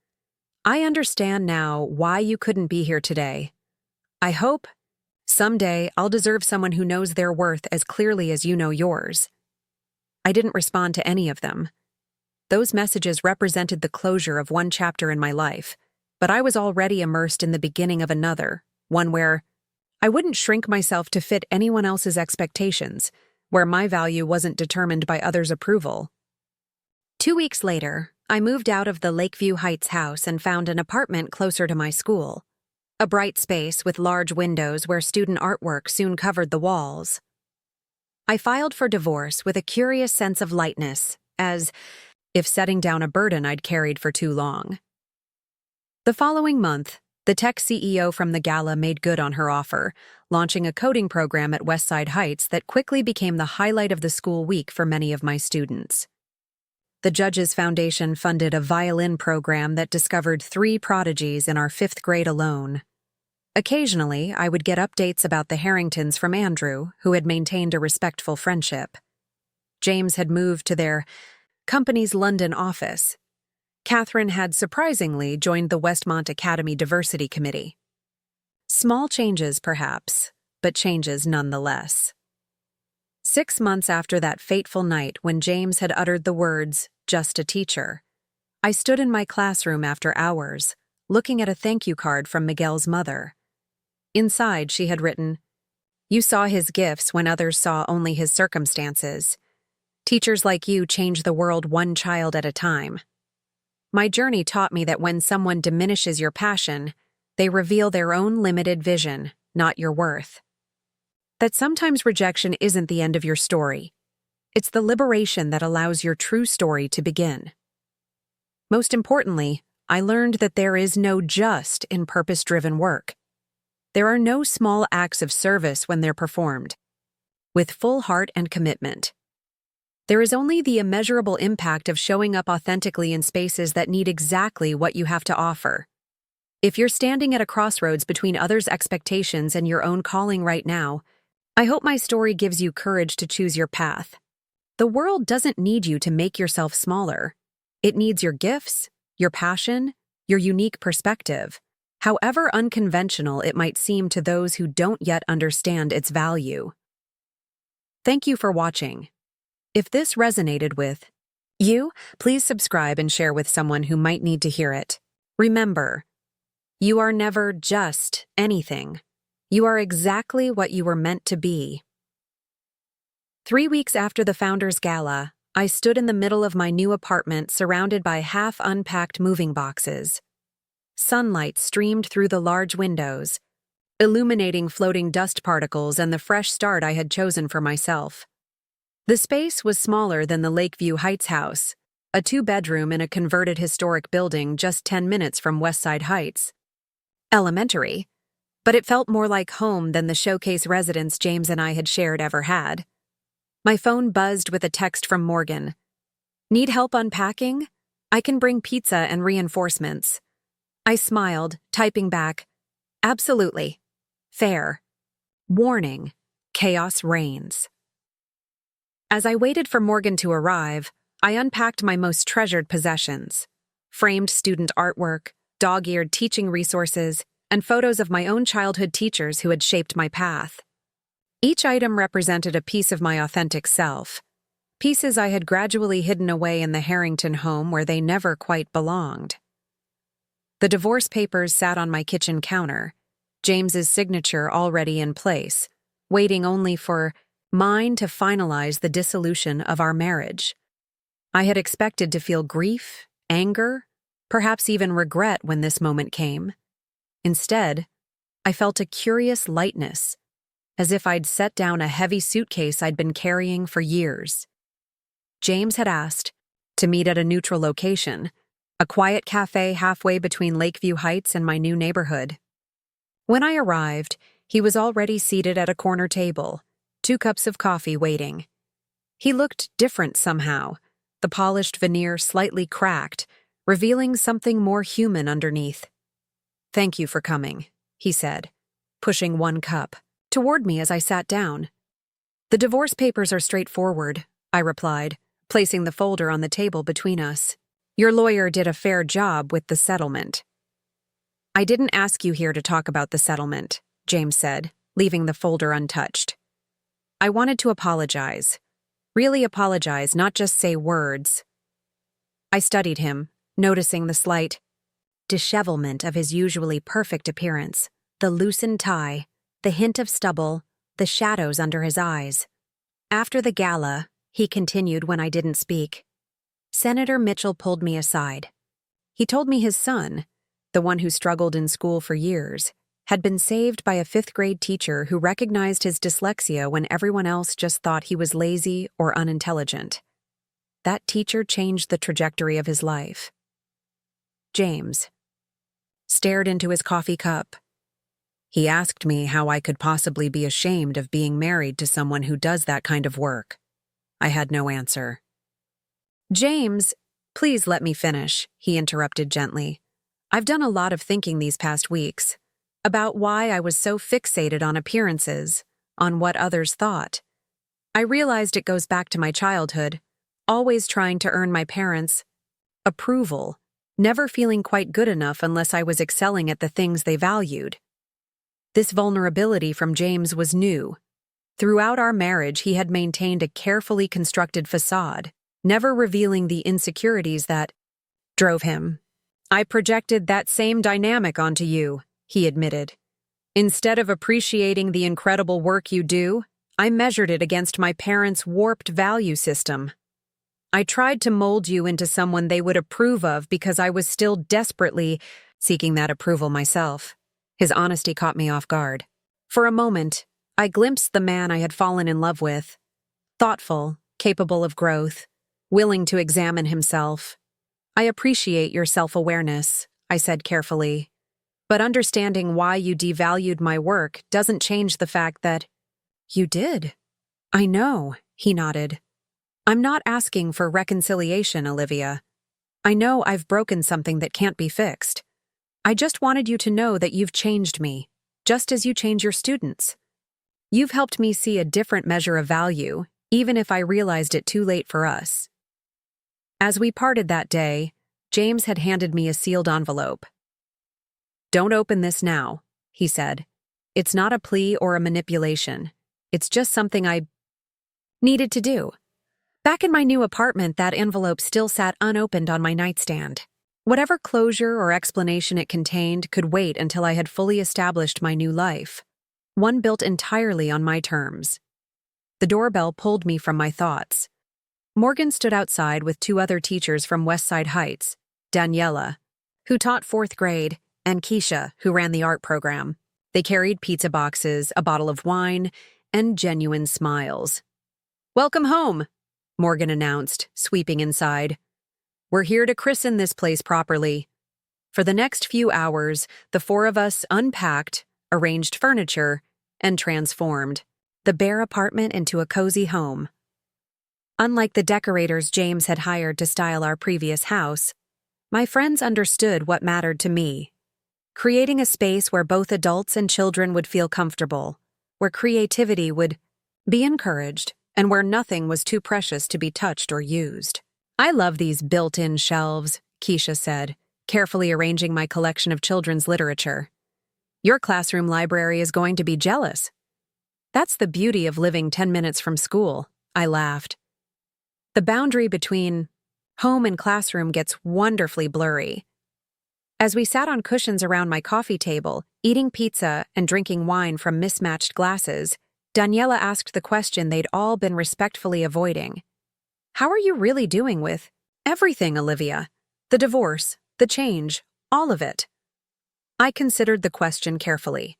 [SPEAKER 1] I understand now why you couldn't be here today. I hope someday I'll deserve someone who knows their worth as clearly as you know yours. I didn't respond to any of them. Those messages represented the closure of one chapter in my life, but I was already immersed in the beginning of another, one where I wouldn't shrink myself to fit anyone else's expectations, where my value wasn't determined by others' approval. 2 weeks later, I moved out of the Lakeview Heights house and found an apartment closer to my school. A bright space with large windows where student artwork soon covered the walls. I filed for divorce with a curious sense of lightness, as if setting down a burden I'd carried for too long. The following month, the tech CEO from the gala made good on her offer, launching a coding program at Westside Heights that quickly became the highlight of the school week for many of my students. The Judges Foundation funded a violin program that discovered 3 prodigies in our 5th grade alone. Occasionally, I would get updates about the Harringtons from Andrew, who had maintained a respectful friendship. James had moved to their company's London office. Catherine had surprisingly joined the Westmont Academy Diversity Committee. Small changes, perhaps, but changes nonetheless. 6 months after that fateful night when James had uttered the words, "just a teacher," I stood in my classroom after hours, looking at a thank you card from Miguel's mother. Inside, she had written, "You saw his gifts when others saw only his circumstances. Teachers like you change the world one child at a time." My journey taught me that when someone diminishes your passion, they reveal their own limited vision, not your worth. That sometimes rejection isn't the end of your story. It's the liberation that allows your true story to begin. Most importantly, I learned that there is no just in purpose-driven work. There are no small acts of service when they're performed. with full heart and commitment. There is only the immeasurable impact of showing up authentically in spaces that need exactly what you have to offer. If you're standing at a crossroads between others' expectations and your own calling right now, I hope my story gives you courage to choose your path. The world doesn't need you to make yourself smaller. It needs your gifts, your passion, your unique perspective, however unconventional it might seem to those who don't yet understand its value. Thank you for watching. If this resonated with you, please subscribe and share with someone who might need to hear it. Remember, you are never just anything. You are exactly what you were meant to be. 3 weeks after the Founders Gala, I stood in the middle of my new apartment surrounded by half-unpacked moving boxes. Sunlight streamed through the large windows, illuminating floating dust particles and the fresh start I had chosen for myself. The space was smaller than the Lakeview Heights house, a 2-bedroom in a converted historic building just 10 minutes from Westside Heights. Elementary, but it felt more like home than the showcase residence James and I had shared ever had. My phone buzzed with a text from Morgan. "Need help unpacking? I can bring pizza and reinforcements." I smiled, typing back, "Absolutely. Fair. Warning, chaos reigns." As I waited for Morgan to arrive, I unpacked my most treasured possessions: framed student artwork, dog-eared teaching resources, and photos of my own childhood teachers who had shaped my path. Each item represented a piece of my authentic self, pieces I had gradually hidden away in the Harrington home where they never quite belonged. The divorce papers sat on my kitchen counter, James's signature already in place, waiting only for mine to finalize the dissolution of our marriage. I had expected to feel grief, anger, perhaps even regret when this moment came. Instead, I felt a curious lightness, as if I'd set down a heavy suitcase I'd been carrying for years. James had asked to meet at a neutral location, a quiet cafe halfway between Lakeview Heights and my new neighborhood. When I arrived, he was already seated at a corner table, 2 cups of coffee waiting. He looked different somehow, the polished veneer slightly cracked, revealing something more human underneath. "Thank you for coming," he said, pushing 1 cup toward me as I sat down. "The divorce papers are straightforward," I replied, placing the folder on the table between us. "Your lawyer did a fair job with the settlement." "I didn't ask you here to talk about the settlement," James said, leaving the folder untouched. "I wanted to apologize. Really apologize, not just say words." I studied him, noticing the slight dishevelment of his usually perfect appearance, the loosened tie, the hint of stubble, the shadows under his eyes. "After the gala," he continued when I didn't speak, "Senator Mitchell pulled me aside. He told me his son, the one who struggled in school for years, had been saved by a 5th-grade teacher who recognized his dyslexia when everyone else just thought he was lazy or unintelligent. That teacher changed the trajectory of his life." James stared into his coffee cup. He asked me how I could possibly be ashamed of being married to someone who does that kind of work. I had no answer. "James, please let me finish," he interrupted gently. "I've done a lot of thinking these past weeks about why I was so fixated on appearances, on what others thought. I realized it goes back to my childhood, always trying to earn my parents' approval, never feeling quite good enough unless I was excelling at the things they valued." This vulnerability from James was new. Throughout our marriage, he had maintained a carefully constructed facade, never revealing the insecurities that drove him. "I projected that same dynamic onto you," he admitted. "Instead of appreciating the incredible work you do, I measured it against my parents' warped value system. I tried to mold you into someone they would approve of because I was still desperately seeking that approval myself." His honesty caught me off guard. For a moment, I glimpsed the man I had fallen in love with. Thoughtful, capable of growth, willing to examine himself. "I appreciate your self-awareness," I said carefully. "But understanding why you devalued my work doesn't change the fact that you did." I know, he nodded. I'm not asking for reconciliation, Olivia. I know I've broken something that can't be fixed. I just wanted you to know that you've changed me, just as you change your students. You've helped me see a different measure of value, even if I realized it too late for us. As we parted that day, James had handed me a sealed envelope. Don't open this now, he said. It's not a plea or a manipulation. It's just something I needed to do. Back in my new apartment, that envelope still sat unopened on my nightstand. Whatever closure or explanation it contained could wait until I had fully established my new life, one built entirely on my terms. The doorbell pulled me from my thoughts. Morgan stood outside with two other teachers from Westside Heights, Daniela, who taught 4th grade, and Keisha, who ran the art program. They carried pizza boxes, a bottle of wine, and genuine smiles. "Welcome home," Morgan announced, sweeping inside. "We're here to christen this place properly." For the next few hours, the four of us unpacked, arranged furniture, and transformed the bare apartment into a cozy home. Unlike the decorators James had hired to style our previous house, my friends understood what mattered to me. Creating a space where both adults and children would feel comfortable, where creativity would be encouraged, and where nothing was too precious to be touched or used. "I love these built-in shelves," Keisha said, carefully arranging my collection of children's literature. "Your classroom library is going to be jealous." "That's the beauty of living 10 minutes from school," I laughed. The boundary between home and classroom gets wonderfully blurry. As we sat on cushions around my coffee table, eating pizza and drinking wine from mismatched glasses, Daniela asked the question they'd all been respectfully avoiding. "How are you really doing with everything, Olivia? The divorce, the change, all of it?" I considered the question carefully.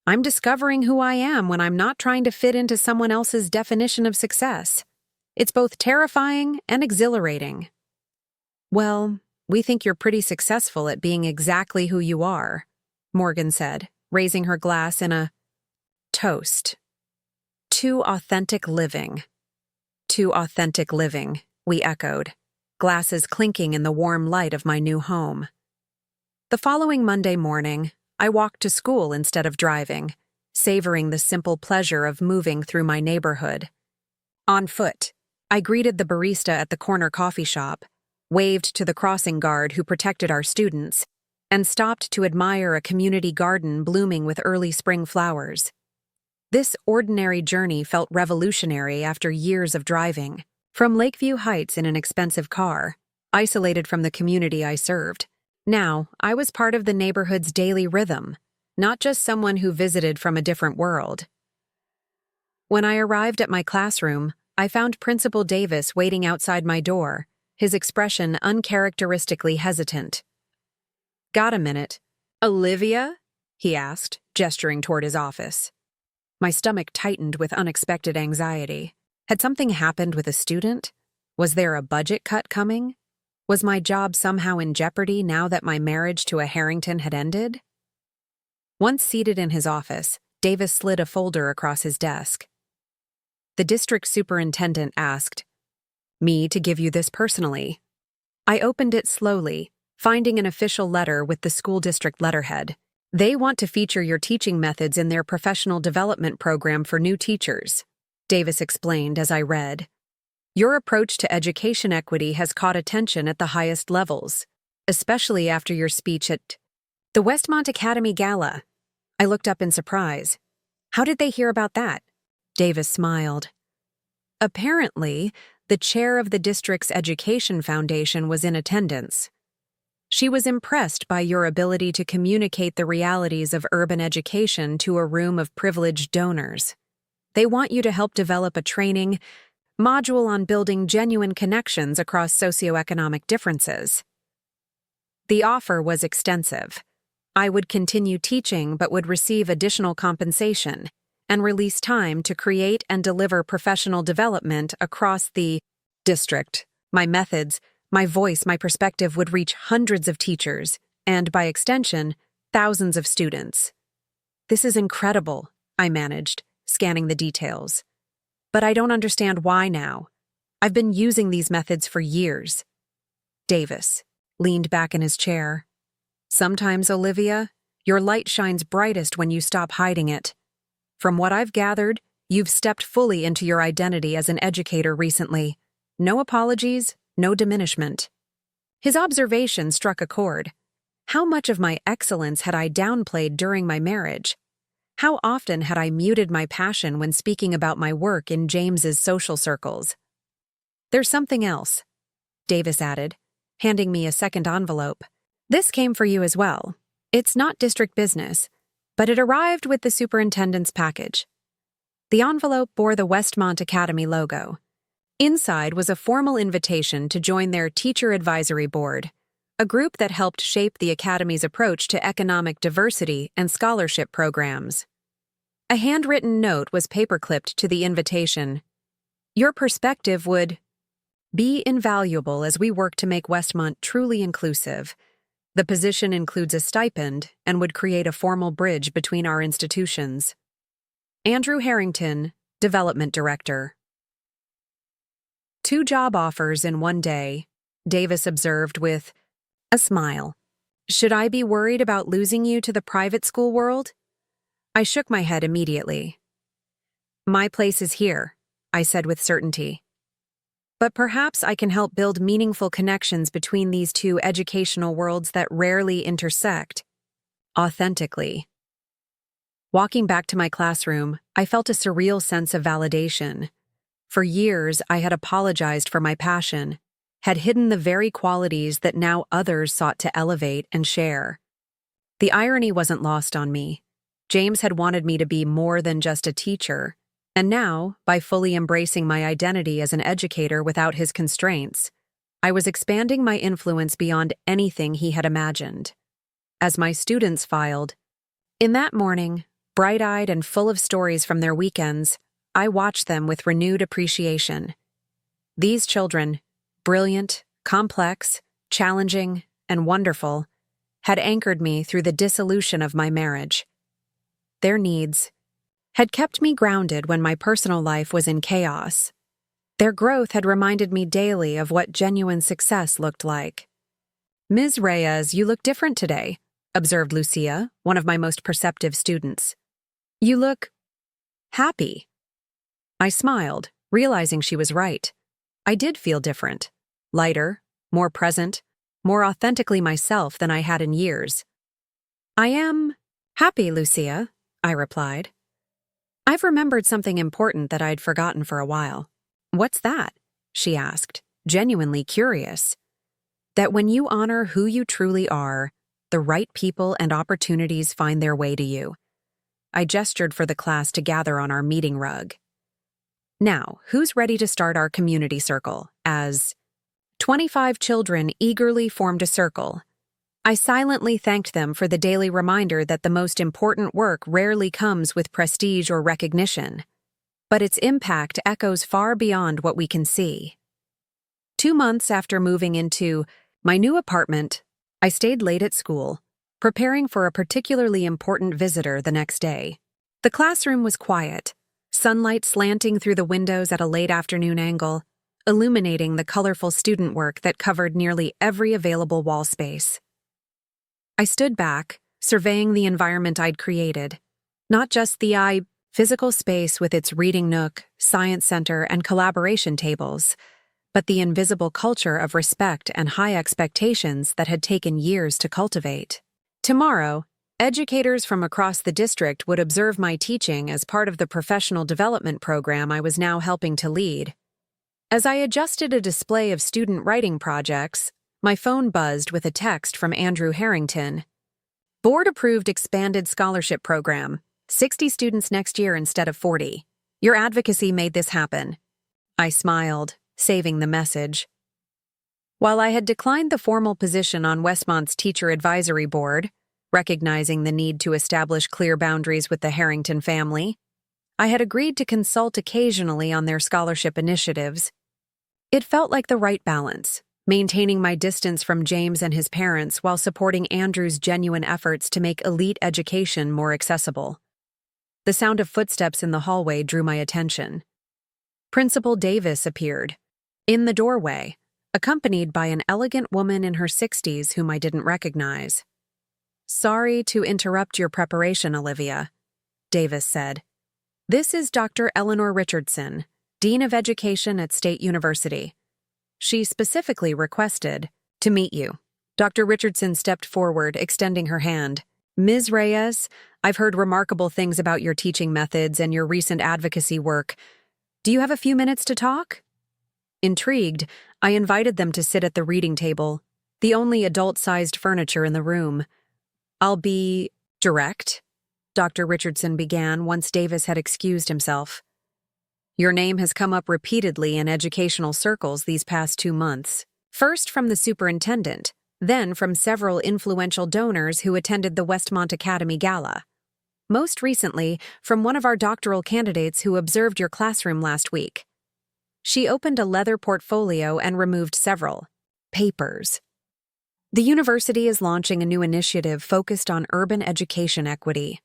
[SPEAKER 1] "I'm discovering who I am when I'm not trying to fit into someone else's definition of success. It's both terrifying and exhilarating." "Well, we think you're pretty successful at being exactly who you are," Morgan said, raising her glass in a toast. "To authentic living." "To authentic living," we echoed, glasses clinking in the warm light of my new home. The following Monday morning, I walked to school instead of driving, savoring the simple pleasure of moving through my neighborhood. On foot, I greeted the barista at the corner coffee shop, waved to the crossing guard who protected our students, and stopped to admire a community garden blooming with early spring flowers. This ordinary journey felt revolutionary after years of driving, from Lakeview Heights in an expensive car, isolated from the community I served. Now, I was part of the neighborhood's daily rhythm, not just someone who visited from a different world. When I arrived at my classroom, I found Principal Davis waiting outside my door, his expression uncharacteristically hesitant. "Got a minute? Olivia?" he asked, gesturing toward his office. My stomach tightened with unexpected anxiety. Had something happened with a student? Was there a budget cut coming? Was my job somehow in jeopardy now that my marriage to a Harrington had ended? Once seated in his office, Davis slid a folder across his desk. The district superintendent asked, "Me to give you this personally?" I opened it slowly, finding an official letter with the school district letterhead. "They want to feature your teaching methods in their professional development program for new teachers," Davis explained as I read. "Your approach to education equity has caught attention at the highest levels, especially after your speech at the Westmont Academy Gala." I looked up in surprise. "How did they hear about that?" Davis smiled. "Apparently, the chair of the district's education foundation was in attendance. She was impressed by your ability to communicate the realities of urban education to a room of privileged donors. They want you to help develop a training module on building genuine connections across socioeconomic differences." The offer was extensive. I would continue teaching but would receive additional compensation and release time to create and deliver professional development across the district. My methods, my voice, my perspective would reach hundreds of teachers and, by extension, thousands of students. "This is incredible," I managed, scanning the details. But I don't understand why now. I've been using these methods for years. Davis leaned back in his chair. Sometimes, Olivia, your light shines brightest when you stop hiding it. From what I've gathered, you've stepped fully into your identity as an educator recently. No apologies, no diminishment. His observation struck a chord. How much of my excellence had I downplayed during my marriage? How often had I muted my passion when speaking about my work in James's social circles? There's something else, Davis added, handing me a second envelope. This came for you as well. It's not district business, but it arrived with the superintendent's package. The envelope bore the Westmont Academy logo. Inside was a formal invitation to join their Teacher Advisory Board, a group that helped shape the Academy's approach to economic diversity and scholarship programs. A handwritten note was paperclipped to the invitation. Your perspective would be invaluable as we work to make Westmont truly inclusive. The position includes a stipend and would create a formal bridge between our institutions. Andrew Harrington, Development Director. 2 job offers in one day, Davis observed with a smile. Should I be worried about losing you to the private school world? I shook my head immediately. My place is here, I said with certainty. But perhaps I can help build meaningful connections between these two educational worlds that rarely intersect. Authentically. Walking back to my classroom, I felt a surreal sense of validation. For years, I had apologized for my passion, had hidden the very qualities that now others sought to elevate and share. The irony wasn't lost on me. James had wanted me to be more than just a teacher, and now, by fully embracing my identity as an educator without his constraints, I was expanding my influence beyond anything he had imagined. As my students filed, in that morning, bright-eyed and full of stories from their weekends, I watched them with renewed appreciation. These children, brilliant, complex, challenging, and wonderful, had anchored me through the dissolution of my marriage. Their needs had kept me grounded when my personal life was in chaos. Their growth had reminded me daily of what genuine success looked like. Ms. Reyes, you look different today, observed Lucia, one of my most perceptive students. You look happy. I smiled, realizing she was right. I did feel different, lighter, more present, more authentically myself than I had in years. I am happy, Lucia, I replied. I've remembered something important that I'd forgotten for a while. What's that? She asked, genuinely curious. That when you honor who you truly are, the right people and opportunities find their way to you. I gestured for the class to gather on our meeting rug. Now, who's ready to start our community circle? As 25 children eagerly formed a circle. I silently thanked them for the daily reminder that the most important work rarely comes with prestige or recognition, but its impact echoes far beyond what we can see. 2 months after moving into my new apartment, I stayed late at school, preparing for a particularly important visitor the next day. The classroom was quiet, sunlight slanting through the windows at a late afternoon angle, illuminating the colorful student work that covered nearly every available wall space. I stood back, surveying the environment I'd created, not just the physical space with its reading nook, science center, and collaboration tables, but the invisible culture of respect and high expectations that had taken years to cultivate. Tomorrow, educators from across the district would observe my teaching as part of the professional development program I was now helping to lead. As I adjusted a display of student writing projects, my phone buzzed with a text from Andrew Harrington. Board-approved expanded scholarship program. 60 students next year instead of 40. Your advocacy made this happen. I smiled, saving the message. While I had declined the formal position on Westmont's Teacher Advisory Board, recognizing the need to establish clear boundaries with the Harrington family, I had agreed to consult occasionally on their scholarship initiatives. It felt like the right balance, maintaining my distance from James and his parents while supporting Andrew's genuine efforts to make elite education more accessible. The sound of footsteps in the hallway drew my attention. Principal Davis appeared, in the doorway, accompanied by an elegant woman in her 60s whom I didn't recognize. "Sorry to interrupt your preparation, Olivia," Davis said. "This is Dr. Eleanor Richardson, Dean of Education at State University. She specifically requested to meet you." Dr. Richardson stepped forward, extending her hand. "Ms. Reyes, I've heard remarkable things about your teaching methods and your recent advocacy work. Do you have a few minutes to talk?" Intrigued, I invited them to sit at the reading table, the only adult-sized furniture in the room. "I'll be direct," Dr. Richardson began once Davis had excused himself. "Your name has come up repeatedly in educational circles these past 2 months, first from the superintendent, then from several influential donors who attended the Westmont Academy Gala. Most recently, from one of our doctoral candidates who observed your classroom last week." She opened a leather portfolio and removed several papers. "The university is launching a new initiative focused on urban education equity.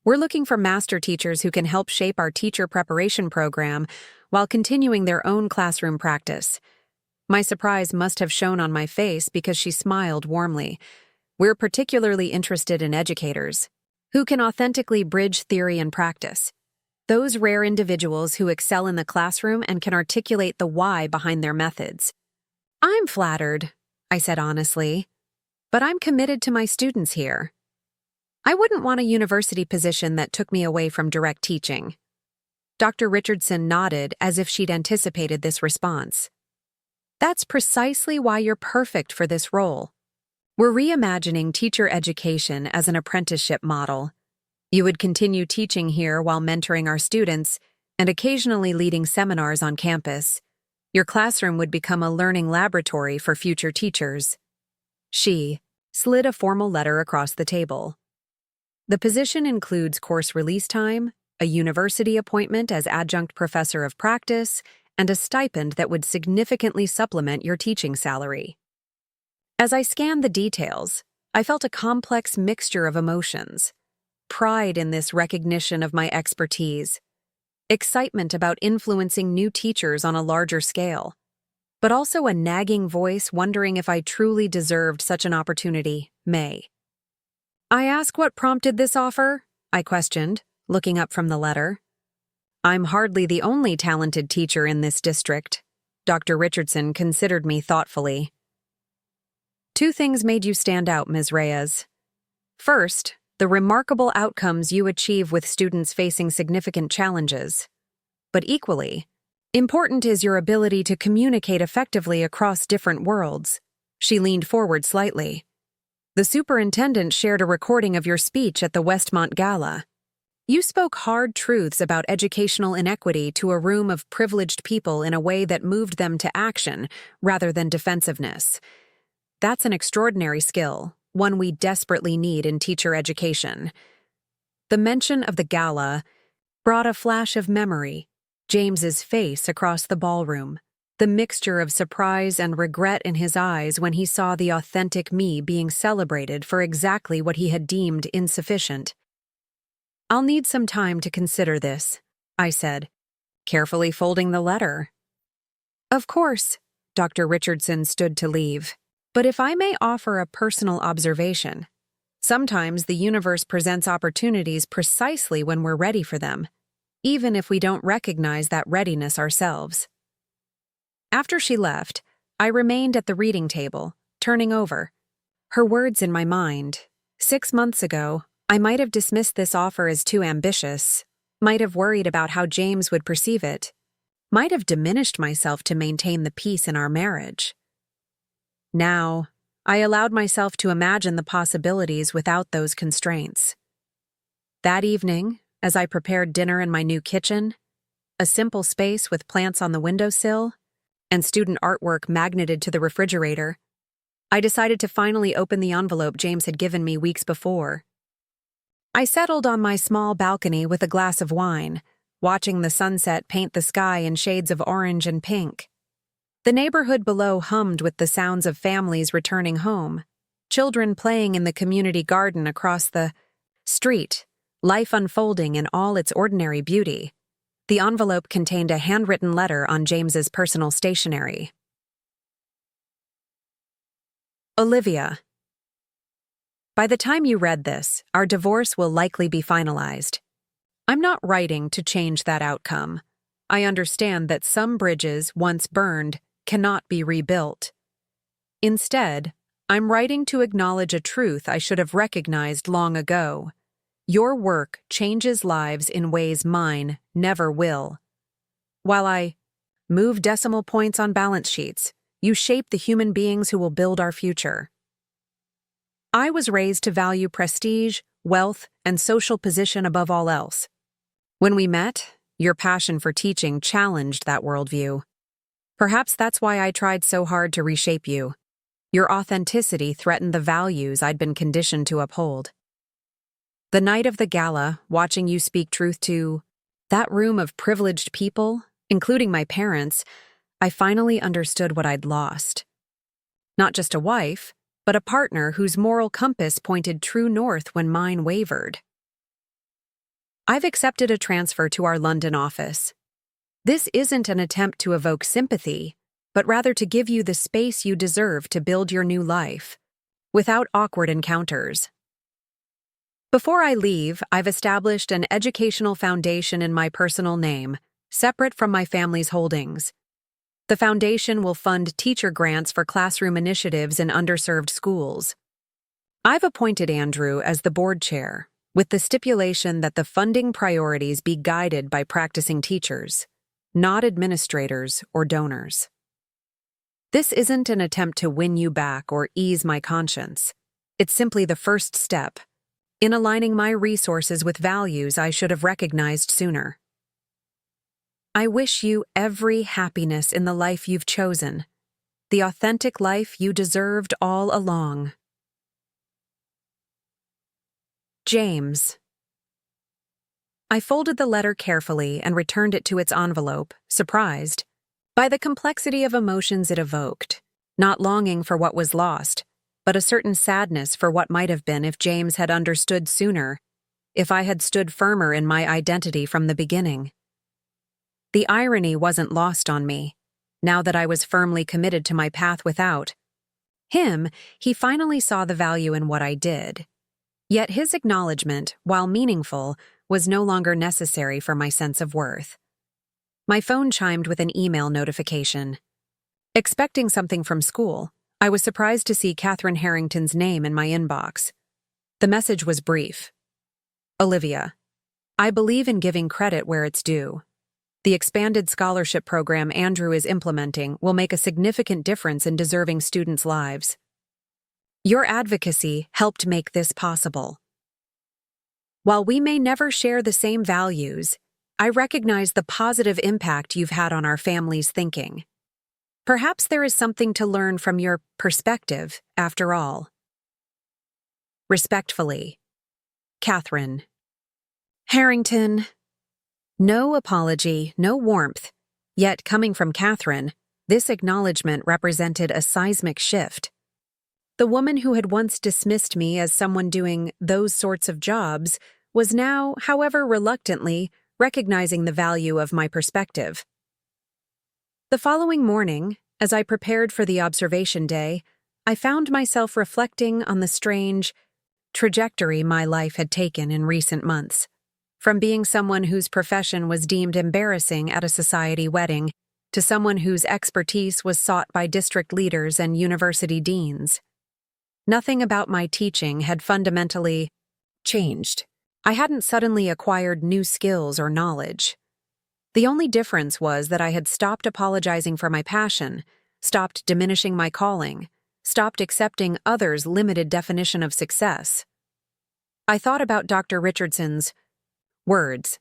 [SPEAKER 1] We're looking for master teachers who can help shape our teacher preparation program while continuing their own classroom practice." My surprise must have shown on my face because she smiled warmly. "We're particularly interested in educators who can authentically bridge theory and practice. Those rare individuals who excel in the classroom and can articulate the why behind their methods." "I'm flattered," I said honestly, "but I'm committed to my students here. I wouldn't want a university position that took me away from direct teaching." Dr. Richardson nodded as if she'd anticipated this response. "That's precisely why you're perfect for this role. We're reimagining teacher education as an apprenticeship model. You would continue teaching here while mentoring our students and occasionally leading seminars on campus. Your classroom would become a learning laboratory for future teachers." She slid a formal letter across the table. "The position includes course release time, a university appointment as adjunct professor of practice, and a stipend that would significantly supplement your teaching salary." As I scanned the details, I felt a complex mixture of emotions. Pride in this recognition of my expertise, excitement about influencing new teachers on a larger scale, but also a nagging voice wondering if I truly deserved such an opportunity. "May I ask what prompted this offer?" I questioned, looking up from the letter. "I'm hardly the only talented teacher in this district." Dr. Richardson considered me thoughtfully. "Two things made you stand out, Ms. Reyes. First, the remarkable outcomes you achieve with students facing significant challenges. But equally important is your ability to communicate effectively across different worlds." She leaned forward slightly. "The superintendent shared a recording of your speech at the Westmont Gala. You spoke hard truths about educational inequity to a room of privileged people in a way that moved them to action rather than defensiveness. That's an extraordinary skill, one we desperately need in teacher education." The mention of the gala brought a flash of memory, James's face across the ballroom, the mixture of surprise and regret in his eyes when he saw the authentic me being celebrated for exactly what he had deemed insufficient. "I'll need some time to consider this," I said, carefully folding the letter. "Of course," Dr. Richardson stood to leave. "But if I may offer a personal observation, sometimes the universe presents opportunities precisely when we're ready for them, even if we don't recognize that readiness ourselves." After she left, I remained at the reading table, turning over her words in my mind. 6 months ago, I might have dismissed this offer as too ambitious, might have worried about how James would perceive it, might have diminished myself to maintain the peace in our marriage. Now, I allowed myself to imagine the possibilities without those constraints. That evening, as I prepared dinner in my new kitchen, a simple space with plants on the windowsill and student artwork magneted to the refrigerator, I decided to finally open the envelope James had given me weeks before. I settled on my small balcony with a glass of wine, watching the sunset paint the sky in shades of orange and pink. The neighborhood below hummed with the sounds of families returning home, children playing in the community garden across the street, life unfolding in all its ordinary beauty. The envelope contained a handwritten letter on James's personal stationery. Olivia. By the time you read this, our divorce will likely be finalized. I'm not writing to change that outcome. I understand that some bridges, once burned, cannot be rebuilt. Instead, I'm writing to acknowledge a truth I should have recognized long ago. Your work changes lives in ways mine never will. While I move decimal points on balance sheets, you shape the human beings who will build our future. I was raised to value prestige, wealth, and social position above all else. When we met, your passion for teaching challenged that worldview. Perhaps that's why I tried so hard to reshape you. Your authenticity threatened the values I'd been conditioned to uphold. The night of the gala, watching you speak truth to that room of privileged people, including my parents, I finally understood what I'd lost. Not just a wife, but a partner whose moral compass pointed true north when mine wavered. I've accepted a transfer to our London office. This isn't an attempt to evoke sympathy, but rather to give you the space you deserve to build your new life, without awkward encounters. Before I leave, I've established an educational foundation in my personal name, separate from my family's holdings. The foundation will fund teacher grants for classroom initiatives in underserved schools. I've appointed Andrew as the board chair, with the stipulation that the funding priorities be guided by practicing teachers, not administrators or donors. This isn't an attempt to win you back or ease my conscience. It's simply the first step in aligning my resources with values I should have recognized sooner. I wish you every happiness in the life you've chosen, the authentic life you deserved all along. James. I folded the letter carefully and returned it to its envelope, surprised by the complexity of emotions it evoked, not longing for what was lost, but a certain sadness for what might have been if James had understood sooner, if I had stood firmer in my identity from the beginning. The irony wasn't lost on me, now that I was firmly committed to my path without him. He finally saw the value in what I did. Yet his acknowledgment, while meaningful, was no longer necessary for my sense of worth. My phone chimed with an email notification. Expecting something from school, I was surprised to see Catherine Harrington's name in my inbox. The message was brief. Olivia, I believe in giving credit where it's due. The expanded scholarship program Andrew is implementing will make a significant difference in deserving students' lives. Your advocacy helped make this possible. While we may never share the same values, I recognize the positive impact you've had on our family's thinking. Perhaps there is something to learn from your perspective, after all. Respectfully, Catherine. Harrington. No apology, no warmth. Yet, coming from Catherine, this acknowledgement represented a seismic shift. The woman who had once dismissed me as someone doing those sorts of jobs was now, however reluctantly, recognizing the value of my perspective. The following morning, as I prepared for the observation day, I found myself reflecting on the strange trajectory my life had taken in recent months. From being someone whose profession was deemed embarrassing at a society wedding, to someone whose expertise was sought by district leaders and university deans. Nothing about my teaching had fundamentally changed. I hadn't suddenly acquired new skills or knowledge. The only difference was that I had stopped apologizing for my passion, stopped diminishing my calling, stopped accepting others' limited definition of success. I thought about Dr. Richardson's words.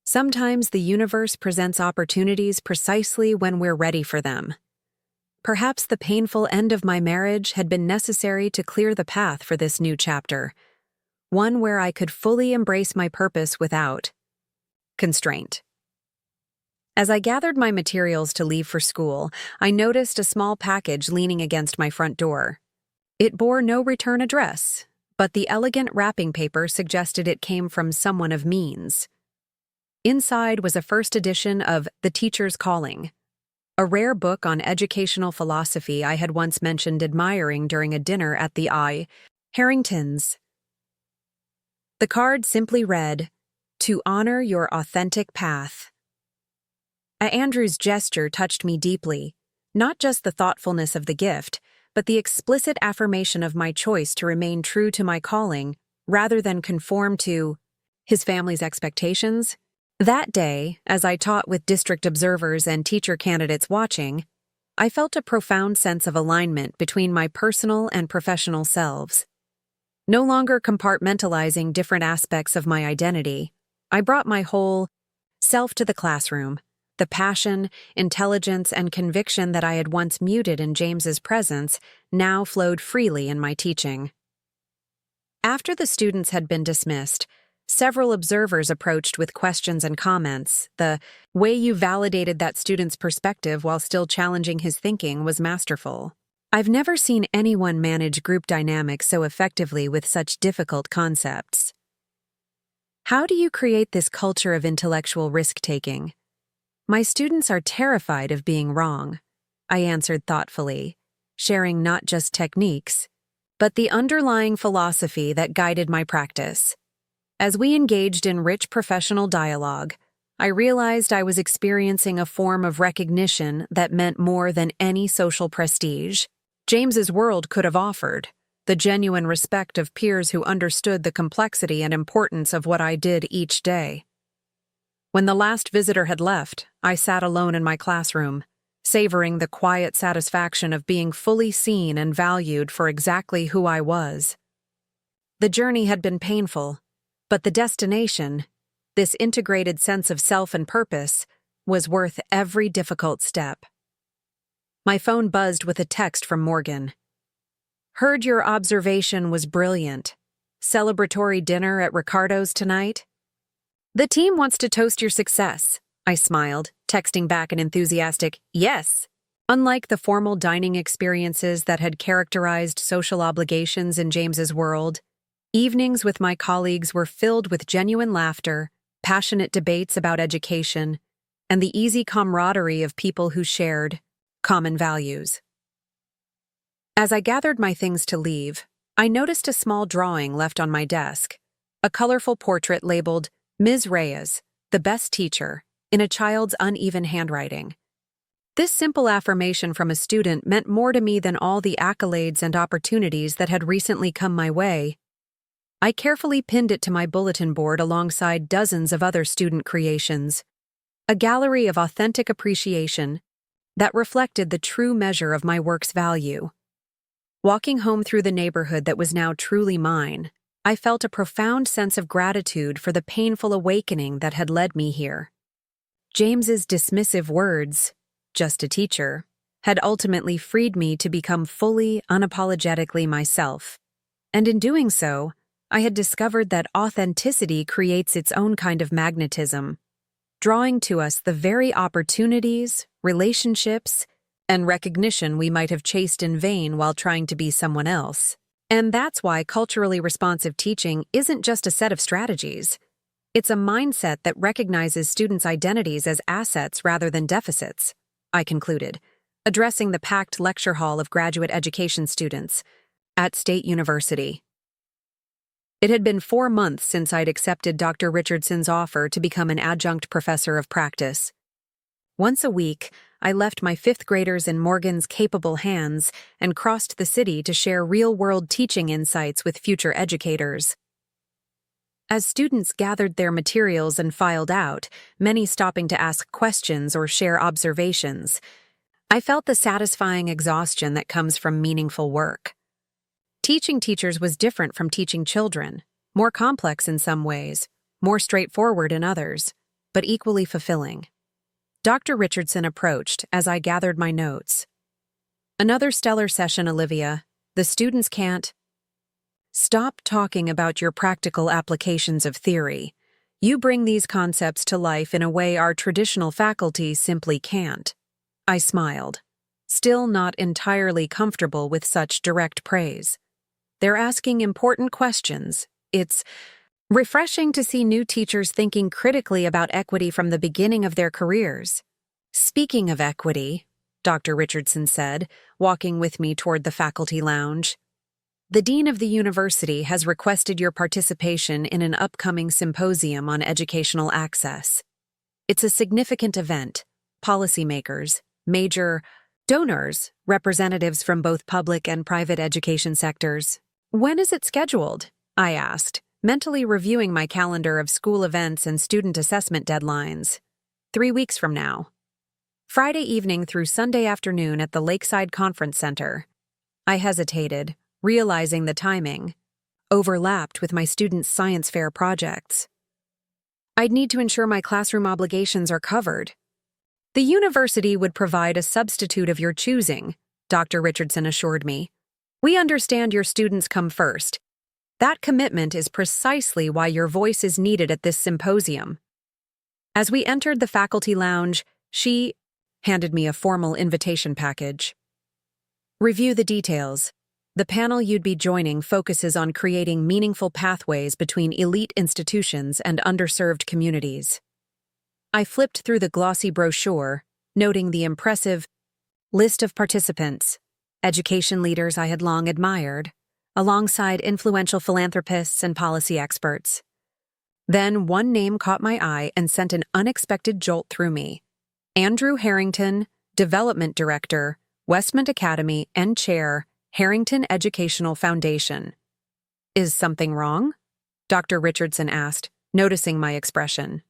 [SPEAKER 1] Sometimes the universe presents opportunities precisely when we're ready for them. Perhaps the painful end of my marriage had been necessary to clear the path for this new chapter, one where I could fully embrace my purpose without constraint. As I gathered my materials to leave for school, I noticed a small package leaning against my front door. It bore no return address, but the elegant wrapping paper suggested it came from someone of means. Inside was a first edition of The Teacher's Calling, a rare book on educational philosophy I had once mentioned admiring during a dinner at the I. Harringtons. The card simply read, "To honor your authentic path." Andrew's gesture touched me deeply, not just the thoughtfulness of the gift, but the explicit affirmation of my choice to remain true to my calling rather than conform to his family's expectations. That day, as I taught with district observers and teacher candidates watching, I felt a profound sense of alignment between my personal and professional selves. No longer compartmentalizing different aspects of my identity, I brought my whole self to the classroom. The passion, intelligence, and conviction that I had once muted in James's presence now flowed freely in my teaching. After the students had been dismissed, several observers approached with questions and comments. The way you validated that student's perspective while still challenging his thinking was masterful. I've never seen anyone manage group dynamics so effectively with such difficult concepts. How do you create this culture of intellectual risk-taking? My students are terrified of being wrong, I answered thoughtfully, sharing not just techniques, but the underlying philosophy that guided my practice. As we engaged in rich professional dialogue, I realized I was experiencing a form of recognition that meant more than any social prestige James's world could have offered, the genuine respect of peers who understood the complexity and importance of what I did each day. When the last visitor had left, I sat alone in my classroom, savoring the quiet satisfaction of being fully seen and valued for exactly who I was. The journey had been painful, but the destination, this integrated sense of self and purpose, was worth every difficult step. My phone buzzed with a text from Morgan. "Heard your observation was brilliant. Celebratory dinner at Ricardo's tonight?" "The team wants to toast your success," I smiled, texting back an enthusiastic "yes." Unlike the formal dining experiences that had characterized social obligations in James's world, evenings with my colleagues were filled with genuine laughter, passionate debates about education, and the easy camaraderie of people who shared common values. As I gathered my things to leave, I noticed a small drawing left on my desk, a colorful portrait labeled Ms. Reyes, the best teacher, in a child's uneven handwriting. This simple affirmation from a student meant more to me than all the accolades and opportunities that had recently come my way. I carefully pinned it to my bulletin board alongside dozens of other student creations, a gallery of authentic appreciation that reflected the true measure of my work's value. Walking home through the neighborhood that was now truly mine, I felt a profound sense of gratitude for the painful awakening that had led me here. James's dismissive words, "just a teacher," had ultimately freed me to become fully, unapologetically myself. And in doing so, I had discovered that authenticity creates its own kind of magnetism, drawing to us the very opportunities, relationships, and recognition we might have chased in vain while trying to be someone else. And that's why culturally responsive teaching isn't just a set of strategies. It's a mindset that recognizes students' identities as assets rather than deficits, I concluded, addressing the packed lecture hall of graduate education students at State University. It had been 4 months since I'd accepted Dr. Richardson's offer to become an adjunct professor of practice. Once a week, I left my 5th graders in Morgan's capable hands and crossed the city to share real-world teaching insights with future educators. As students gathered their materials and filed out, many stopping to ask questions or share observations, I felt the satisfying exhaustion that comes from meaningful work. Teaching teachers was different from teaching children, more complex in some ways, more straightforward in others, but equally fulfilling. Dr. Richardson approached as I gathered my notes. "Another stellar session, Olivia. The students can't stop talking about your practical applications of theory. You bring these concepts to life in a way our traditional faculty simply can't." I smiled, still not entirely comfortable with such direct praise. "They're asking important questions. It's Refreshing to see new teachers thinking critically about equity from the beginning of their careers. Speaking of equity, Dr. Richardson said, walking with me toward the faculty lounge, the dean of the university has requested your participation in an upcoming symposium on educational access. It's a significant event. Policymakers, major donors, representatives from both public and private education sectors. When is it scheduled? I asked, mentally reviewing my calendar of school events and student assessment deadlines. 3 weeks from now. Friday evening through Sunday afternoon at the Lakeside Conference Center. I hesitated, realizing the timing overlapped with my students' science fair projects. I'd need to ensure my classroom obligations are covered. The university would provide a substitute of your choosing, Dr. Richardson assured me. We understand your students come first. That commitment is precisely why your voice is needed at this symposium. As we entered the faculty lounge, she handed me a formal invitation package. Review the details. The panel you'd be joining focuses on creating meaningful pathways between elite institutions and underserved communities. I flipped through the glossy brochure, noting the impressive list of participants, education leaders I had long admired, alongside influential philanthropists and policy experts. Then one name caught my eye and sent an unexpected jolt through me. Andrew Harrington, Development Director, Westmont Academy and Chair, Harrington Educational Foundation. Is something wrong? Dr. Richardson asked, noticing my expression.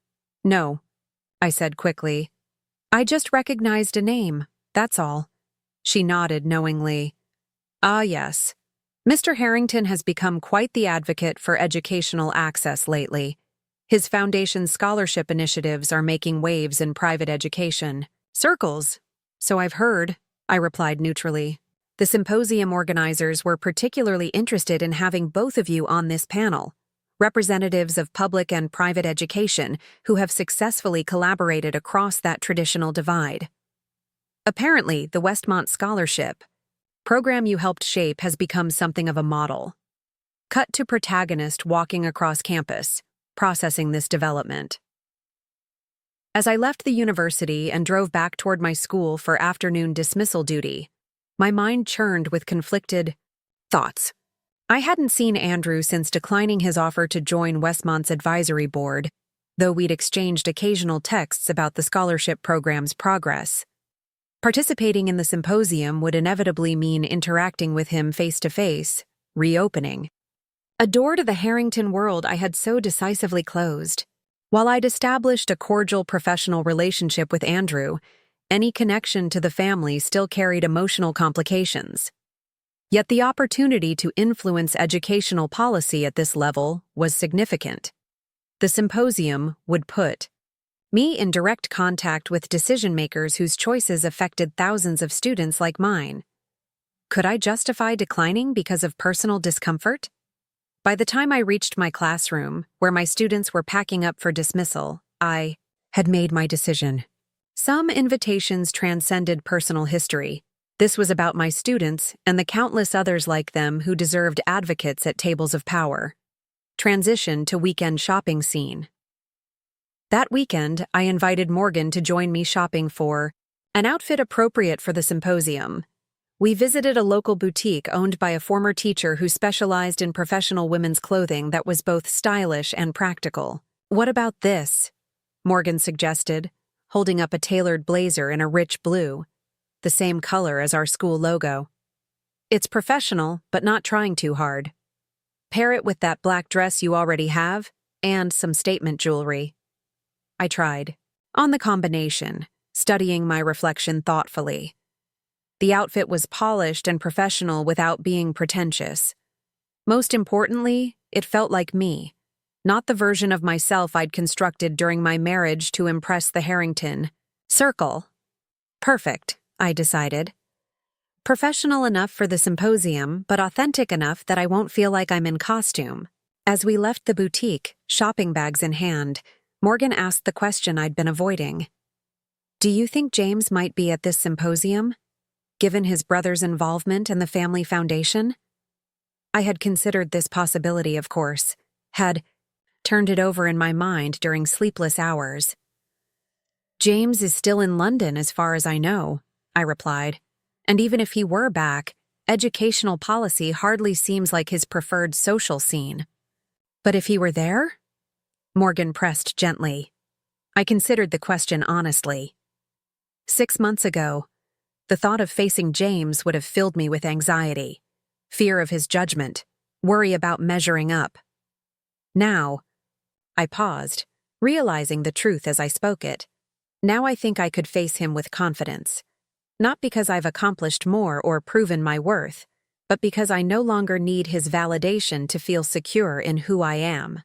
[SPEAKER 1] No, I said quickly. I just recognized a name, that's all. She nodded knowingly. Ah, yes. Mr. Harrington has become quite the advocate for educational access lately. His foundation's scholarship initiatives are making waves in private education. Circles. So I've heard, I replied neutrally. The symposium organizers were particularly interested in having both of you on this panel, representatives of public and private education who have successfully collaborated across that traditional divide. Apparently, the Westmont Scholarship program you helped shape has become something of a model. Cut to protagonist walking across campus, processing this development. As I left the university and drove back toward my school for afternoon dismissal duty, my mind churned with conflicted thoughts. I hadn't seen Andrew since declining his offer to join Westmont's advisory board, though we'd exchanged occasional texts about the scholarship program's progress. Participating in the symposium would inevitably mean interacting with him face-to-face, reopening a door to the Harrington world I had so decisively closed. While I'd established a cordial professional relationship with Andrew, any connection to the family still carried emotional complications. Yet the opportunity to influence educational policy at this level was significant. The symposium would put me in direct contact with decision-makers whose choices affected thousands of students like mine. Could I justify declining because of personal discomfort? By the time I reached my classroom, where my students were packing up for dismissal, I had made my decision. Some invitations transcended personal history. This was about my students and the countless others like them who deserved advocates at tables of power. Transition to weekend shopping scene. That weekend, I invited Morgan to join me shopping for an outfit appropriate for the symposium. We visited a local boutique owned by a former teacher who specialized in professional women's clothing that was both stylish and practical. What about this? Morgan suggested, holding up a tailored blazer in a rich blue, the same color as our school logo. It's professional, but not trying too hard. Pair it with that black dress you already have, and some statement jewelry. I tried. On the combination, studying my reflection thoughtfully. The outfit was polished and professional without being pretentious. Most importantly, it felt like me, not the version of myself I'd constructed during my marriage to impress the Harrington circle. Perfect, I decided. Professional enough for the symposium, but authentic enough that I won't feel like I'm in costume. As we left the boutique, shopping bags in hand, Morgan asked the question I'd been avoiding. Do you think James might be at this symposium, given his brother's involvement in the family foundation? I had considered this possibility, of course, had turned it over in my mind during sleepless hours. James is still in London as far as I know, I replied. And even if he were back, educational policy hardly seems like his preferred social scene. But if he were there? Morgan pressed gently. I considered the question honestly. 6 months ago, the thought of facing James would have filled me with anxiety, fear of his judgment, worry about measuring up. Now, I paused, realizing the truth as I spoke it. Now I think I could face him with confidence. Not because I've accomplished more or proven my worth, but because I no longer need his validation to feel secure in who I am.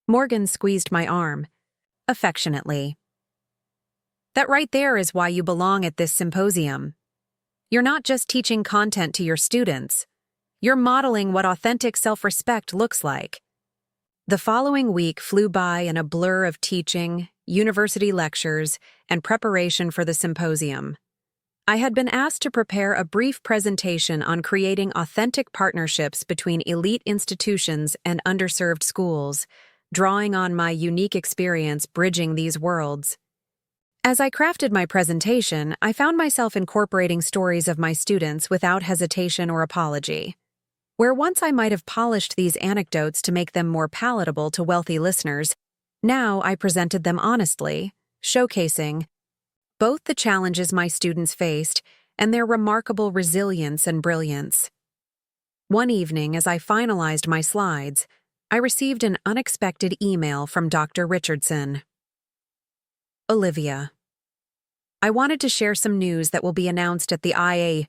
[SPEAKER 1] Morgan squeezed my arm, affectionately. That right there is why you belong at this symposium. You're not just teaching content to your students. You're modeling what authentic self-respect looks like. The following week flew by in a blur of teaching, university lectures, and preparation for the symposium. I had been asked to prepare a brief presentation on creating authentic partnerships between elite institutions and underserved schools, drawing on my unique experience bridging these worlds. As I crafted my presentation, I found myself incorporating stories of my students without hesitation or apology. Where once I might have polished these anecdotes to make them more palatable to wealthy listeners, now I presented them honestly, showcasing both the challenges my students faced and their remarkable resilience and brilliance. One evening, as I finalized my slides, I received an unexpected email from Dr. Richardson. Olivia, I wanted to share some news that will be announced at the IA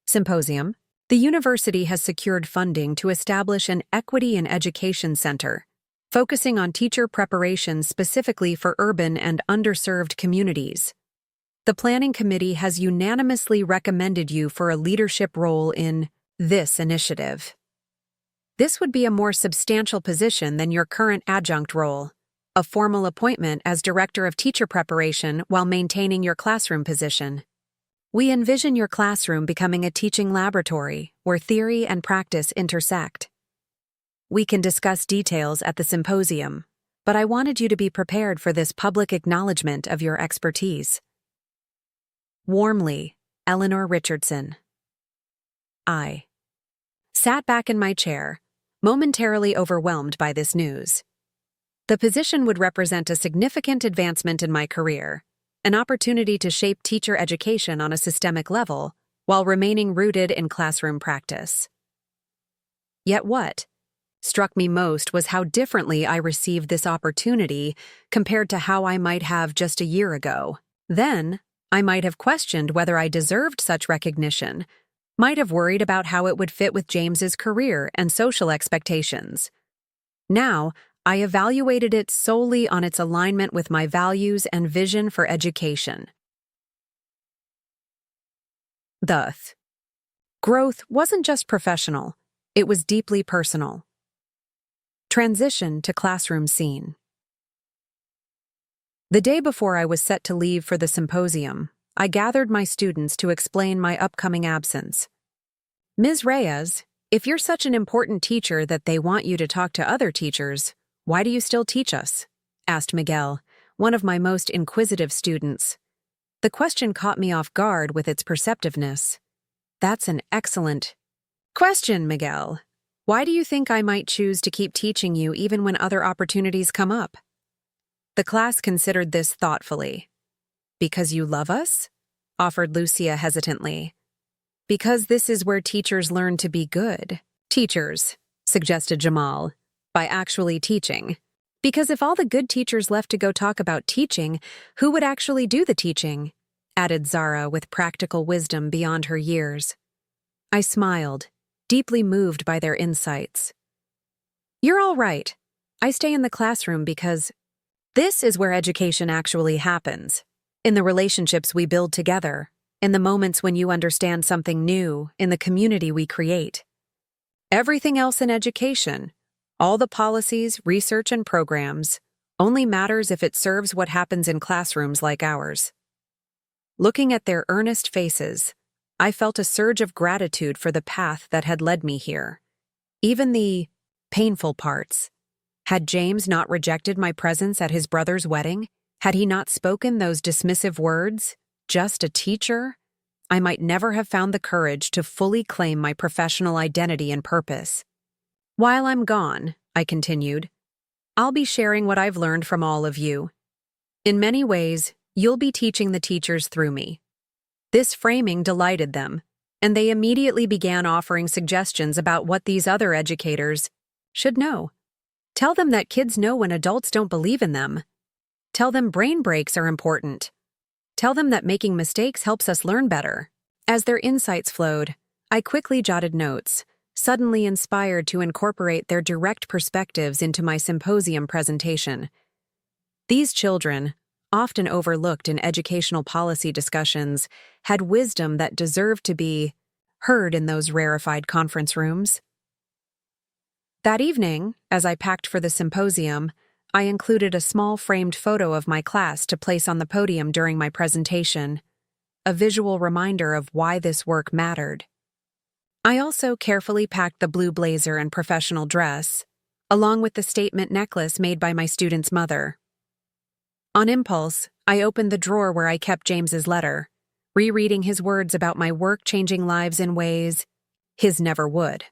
[SPEAKER 1] Symposium. The university has secured funding to establish an Equity in Education Center, focusing on teacher preparation specifically for urban and underserved communities. The planning committee has unanimously recommended you for a leadership role in this initiative. This would be a more substantial position than your current adjunct role, a formal appointment as Director of Teacher Preparation while maintaining your classroom position. We envision your classroom becoming a teaching laboratory where theory and practice intersect. We can discuss details at the symposium, but I wanted you to be prepared for this public acknowledgement of your expertise. Warmly, Eleanor Richardson. I sat back in my chair, momentarily overwhelmed by this news. The position would represent a significant advancement in my career, an opportunity to shape teacher education on a systemic level while remaining rooted in classroom practice. Yet what struck me most was how differently I received this opportunity compared to how I might have just a year ago. Then, I might have questioned whether I deserved such recognition, might have worried about how it would fit with James's career and social expectations. Now, I evaluated it solely on its alignment with my values and vision for education. Thus, growth wasn't just professional, it was deeply personal. Transition to classroom scene. The day before I was set to leave for the symposium, I gathered my students to explain my upcoming absence. Ms. Reyes, if you're such an important teacher that they want you to talk to other teachers, why do you still teach us? Asked Miguel, one of my most inquisitive students. The question caught me off guard with its perceptiveness. That's an excellent question, Miguel. Why do you think I might choose to keep teaching you even when other opportunities come up? The class considered this thoughtfully. Because you love us? Offered Lucia hesitantly. Because this is where teachers learn to be good. Teachers, suggested Jamal, by actually teaching. Because if all the good teachers left to go talk about teaching, who would actually do the teaching? Added Zara with practical wisdom beyond her years. I smiled, deeply moved by their insights. You're all right. I stay in the classroom because this is where education actually happens. In the relationships we build together, in the moments when you understand something new, in the community we create. Everything else in education, all the policies, research, and programs, only matters if it serves what happens in classrooms like ours. Looking at their earnest faces, I felt a surge of gratitude for the path that had led me here. Even the painful parts Had James not rejected my presence at his brother's wedding? Had he not spoken those dismissive words? Just a teacher? I might never have found the courage to fully claim my professional identity and purpose. While I'm gone, I continued, I'll be sharing what I've learned from all of you. In many ways, you'll be teaching the teachers through me. This framing delighted them, and they immediately began offering suggestions about what these other educators should know. Tell them that kids know when adults don't believe in them. Tell them brain breaks are important. Tell them that making mistakes helps us learn better. As their insights flowed, I quickly jotted notes, suddenly inspired to incorporate their direct perspectives into my symposium presentation. These children, often overlooked in educational policy discussions, had wisdom that deserved to be heard in those rarefied conference rooms. That evening, as I packed for the symposium, I included a small framed photo of my class to place on the podium during my presentation, a visual reminder of why this work mattered. I also carefully packed the blue blazer and professional dress, along with the statement necklace made by my student's mother. On impulse, I opened the drawer where I kept James's letter, rereading his words about my work changing lives in ways his never would.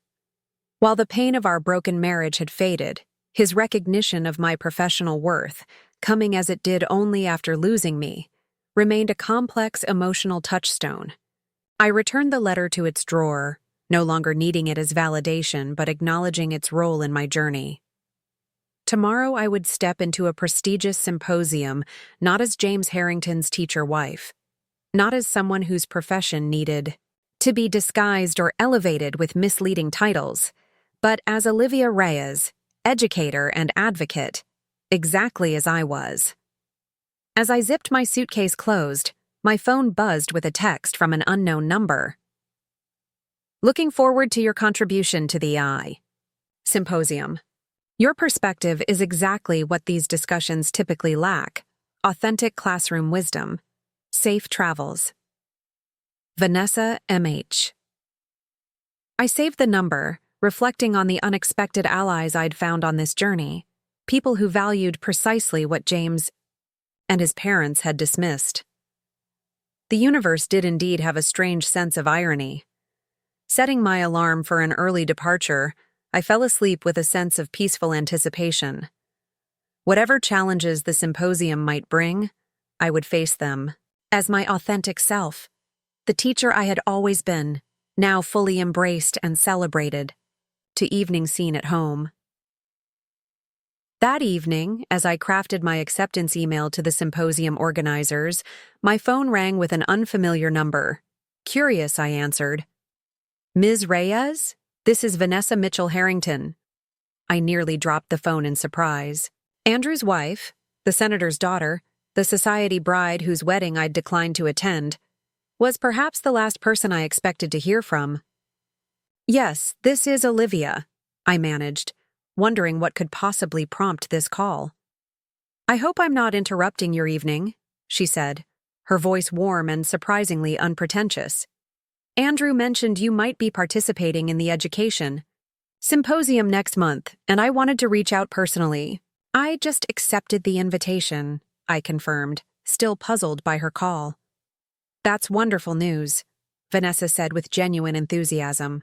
[SPEAKER 1] While the pain of our broken marriage had faded, his recognition of my professional worth, coming as it did only after losing me, remained a complex emotional touchstone. I returned the letter to its drawer, no longer needing it as validation but acknowledging its role in my journey. Tomorrow I would step into a prestigious symposium, not as James Harrington's teacher wife, not as someone whose profession needed to be disguised or elevated with misleading titles, but as Olivia Reyes, educator and advocate, exactly as I was. As I zipped my suitcase closed, my phone buzzed with a text from an unknown number. Looking forward to your contribution to the Symposium. Your perspective is exactly what these discussions typically lack: authentic classroom wisdom. Safe travels. Vanessa M.H. I saved the number, reflecting on the unexpected allies I'd found on this journey, people who valued precisely what James and his parents had dismissed. The universe did indeed have a strange sense of irony. Setting my alarm for an early departure, I fell asleep with a sense of peaceful anticipation. Whatever challenges the symposium might bring, I would face them as my authentic self, the teacher I had always been, now fully embraced and celebrated. To evening scene at home. That evening, as I crafted my acceptance email to the symposium organizers, my phone rang with an unfamiliar number. Curious, I answered. Ms. Reyes? This is Vanessa Mitchell Harrington. I nearly dropped the phone in surprise. Andrew's wife, the senator's daughter, the society bride whose wedding I'd declined to attend, was perhaps the last person I expected to hear from. Yes, this is Olivia, I managed, wondering what could possibly prompt this call. I hope I'm not interrupting your evening, she said, her voice warm and surprisingly unpretentious. Andrew mentioned you might be participating in the education symposium next month, and I wanted to reach out personally. I just accepted the invitation, I confirmed, still puzzled by her call. That's wonderful news, Vanessa said with genuine enthusiasm.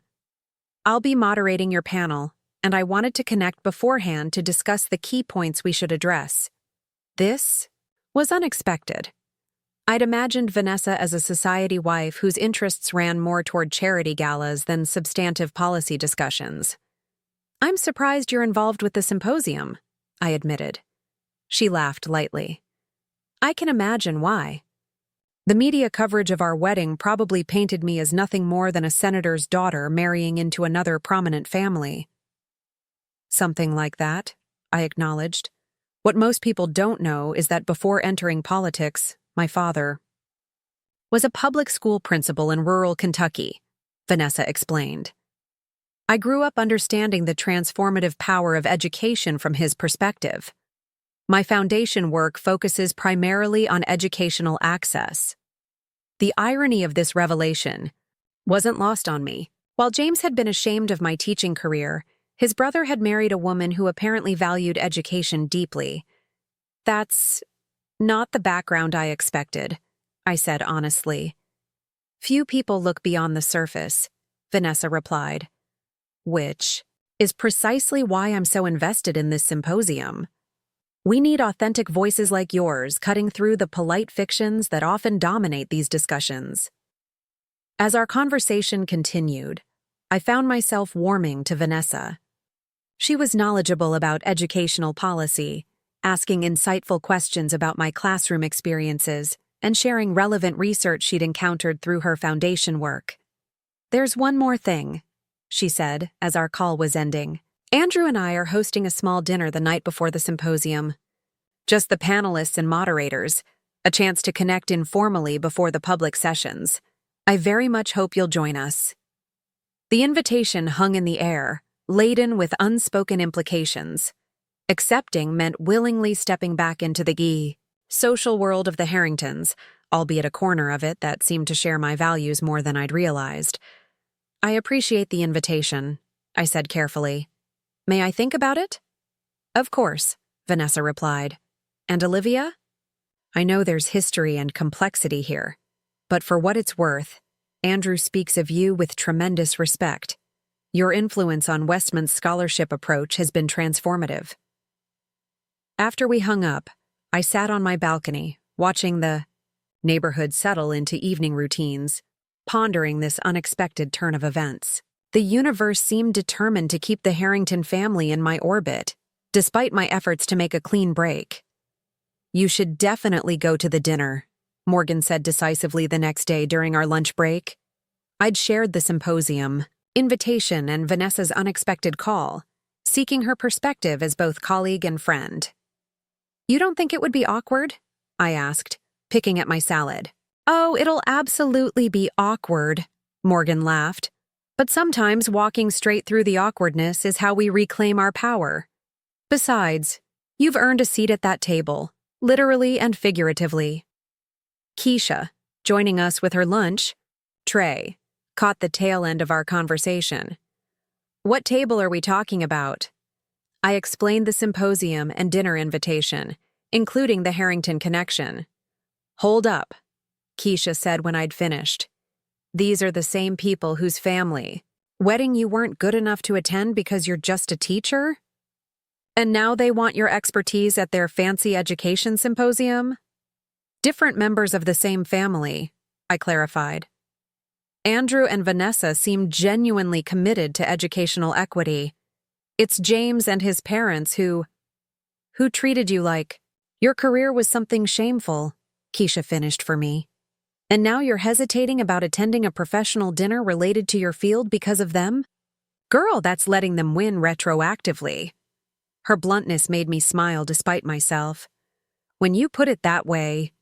[SPEAKER 1] I'll be moderating your panel, and I wanted to connect beforehand to discuss the key points we should address. This was unexpected. I'd imagined Vanessa as a society wife whose interests ran more toward charity galas than substantive policy discussions. I'm surprised you're involved with the symposium, I admitted. She laughed lightly. I can imagine why. The media coverage of our wedding probably painted me as nothing more than a senator's daughter marrying into another prominent family. Something like that, I acknowledged. What most people don't know is that before entering politics, my father was a public school principal in rural Kentucky, Vanessa explained. I grew up understanding the transformative power of education from his perspective. My foundation work focuses primarily on educational access. The irony of this revelation wasn't lost on me. While James had been ashamed of my teaching career, His brother had married a woman who apparently valued education deeply. That's not the background I expected, I said honestly. Few people look beyond the surface, Vanessa replied. Which is precisely why I'm so invested in this symposium. We need authentic voices like yours cutting through the polite fictions that often dominate these discussions. As our conversation continued, I found myself warming to Vanessa. She was knowledgeable about educational policy, asking insightful questions about my classroom experiences, and sharing relevant research she'd encountered through her foundation work. There's one more thing, she said as our call was ending. Andrew and I are hosting a small dinner the night before the symposium. Just the panelists and moderators, a chance to connect informally before the public sessions. I very much hope you'll join us. The invitation hung in the air, laden with unspoken implications. Accepting meant willingly stepping back into the social world of the Harringtons, albeit a corner of it that seemed to share my values more than I'd realized. I appreciate the invitation, I said carefully. May I think about it? Of course, Vanessa replied. And Olivia? I know there's history and complexity here, but for what it's worth, Andrew speaks of you with tremendous respect. Your influence on Westman's scholarship approach has been transformative. After we hung up, I sat on my balcony, watching the neighborhood settle into evening routines, pondering this unexpected turn of events. The universe seemed determined to keep the Harrington family in my orbit, despite my efforts to make a clean break. You should definitely go to the dinner, Morgan said decisively the next day during our lunch break. I'd shared the symposium, invitation, and Vanessa's unexpected call, seeking her perspective as both colleague and friend. You don't think it would be awkward? I asked, picking at my salad. Oh, it'll absolutely be awkward, Morgan laughed. But sometimes walking straight through the awkwardness is how we reclaim our power. Besides, you've earned a seat at that table, literally and figuratively. Keisha, joining us with her lunch tray, caught the tail end of our conversation. What table are we talking about? I explained the symposium and dinner invitation, including the Harrington connection. Hold up, Keisha said when I'd finished. These are the same people whose family wedding you weren't good enough to attend because you're just a teacher? And now they want your expertise at their fancy education symposium? Different members of the same family, I clarified. Andrew and Vanessa seem genuinely committed to educational equity. It's James and his parents who treated you like your career was something shameful, Keisha finished for me. And now you're hesitating about attending a professional dinner related to your field because of them? Girl, that's letting them win retroactively. Her bluntness made me smile despite myself. When you put it that way,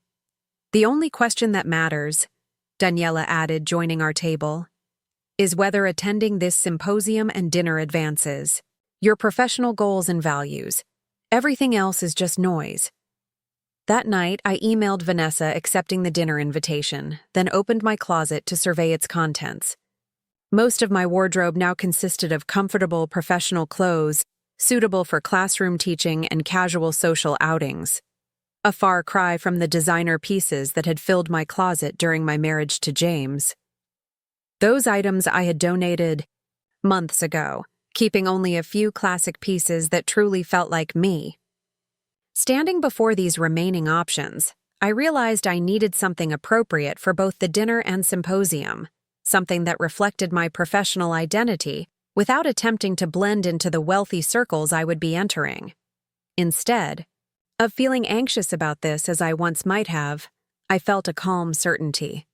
[SPEAKER 1] the only question that matters, Daniela added, joining our table, is whether attending this symposium and dinner advances your professional goals and values. Everything else is just noise. That night, I emailed Vanessa accepting the dinner invitation, then opened my closet to survey its contents. Most of my wardrobe now consisted of comfortable professional clothes, suitable for classroom teaching and casual social outings. A far cry from the designer pieces that had filled my closet during my marriage to James. Those items I had donated months ago, keeping only a few classic pieces that truly felt like me. Standing before these remaining options, I realized I needed something appropriate for both the dinner and symposium, something that reflected my professional identity without attempting to blend into the wealthy circles I would be entering. Instead of feeling anxious about this as I once might have, I felt a calm certainty.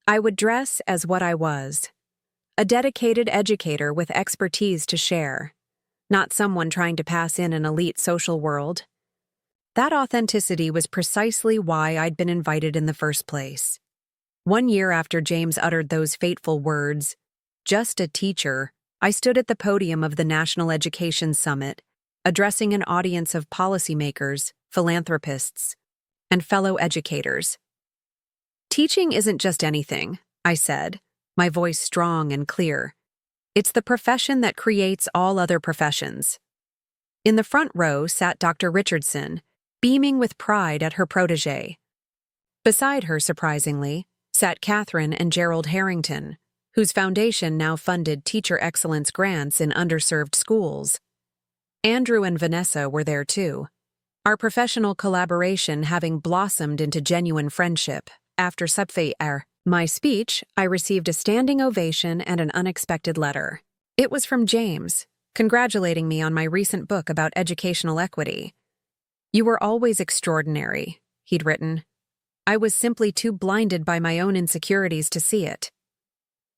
[SPEAKER 1] I would dress as what I was, a dedicated educator with expertise to share, not someone trying to pass in an elite social world. That authenticity was precisely why I'd been invited in the first place. 1 year after James uttered those fateful words, just a teacher, I stood at the podium of the National Education Summit, addressing an audience of policymakers, philanthropists, and fellow educators. Teaching isn't just anything, I said, my voice strong and clear. It's the profession that creates all other professions. In the front row sat Dr. Richardson, beaming with pride at her protégé. Beside her, surprisingly, sat Catherine and Gerald Harrington, whose foundation now funded teacher excellence grants in underserved schools. Andrew and Vanessa were there too, our professional collaboration having blossomed into genuine friendship. After my speech, I received a standing ovation and an unexpected letter. It was from James, congratulating me on my recent book about educational equity. "You were always extraordinary," he'd written. I was simply too blinded by my own insecurities to see it.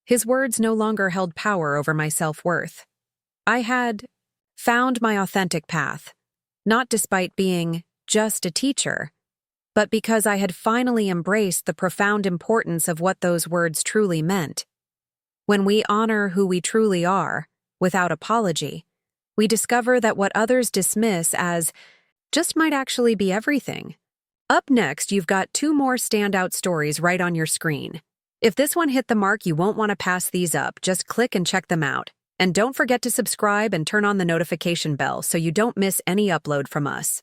[SPEAKER 1] His words no longer held power over my self-worth. I had found my authentic path, not despite being just a teacher, but because I had finally embraced the profound importance of what those words truly meant. When we honor who we truly are, without apology, we discover that what others dismiss as just might actually be everything. Up next, you've got 2 more standout stories right on your screen. If this one hit the mark, you won't want to pass these up. Just click and check them out. And don't forget to subscribe and turn on the notification bell so you don't miss any upload from us.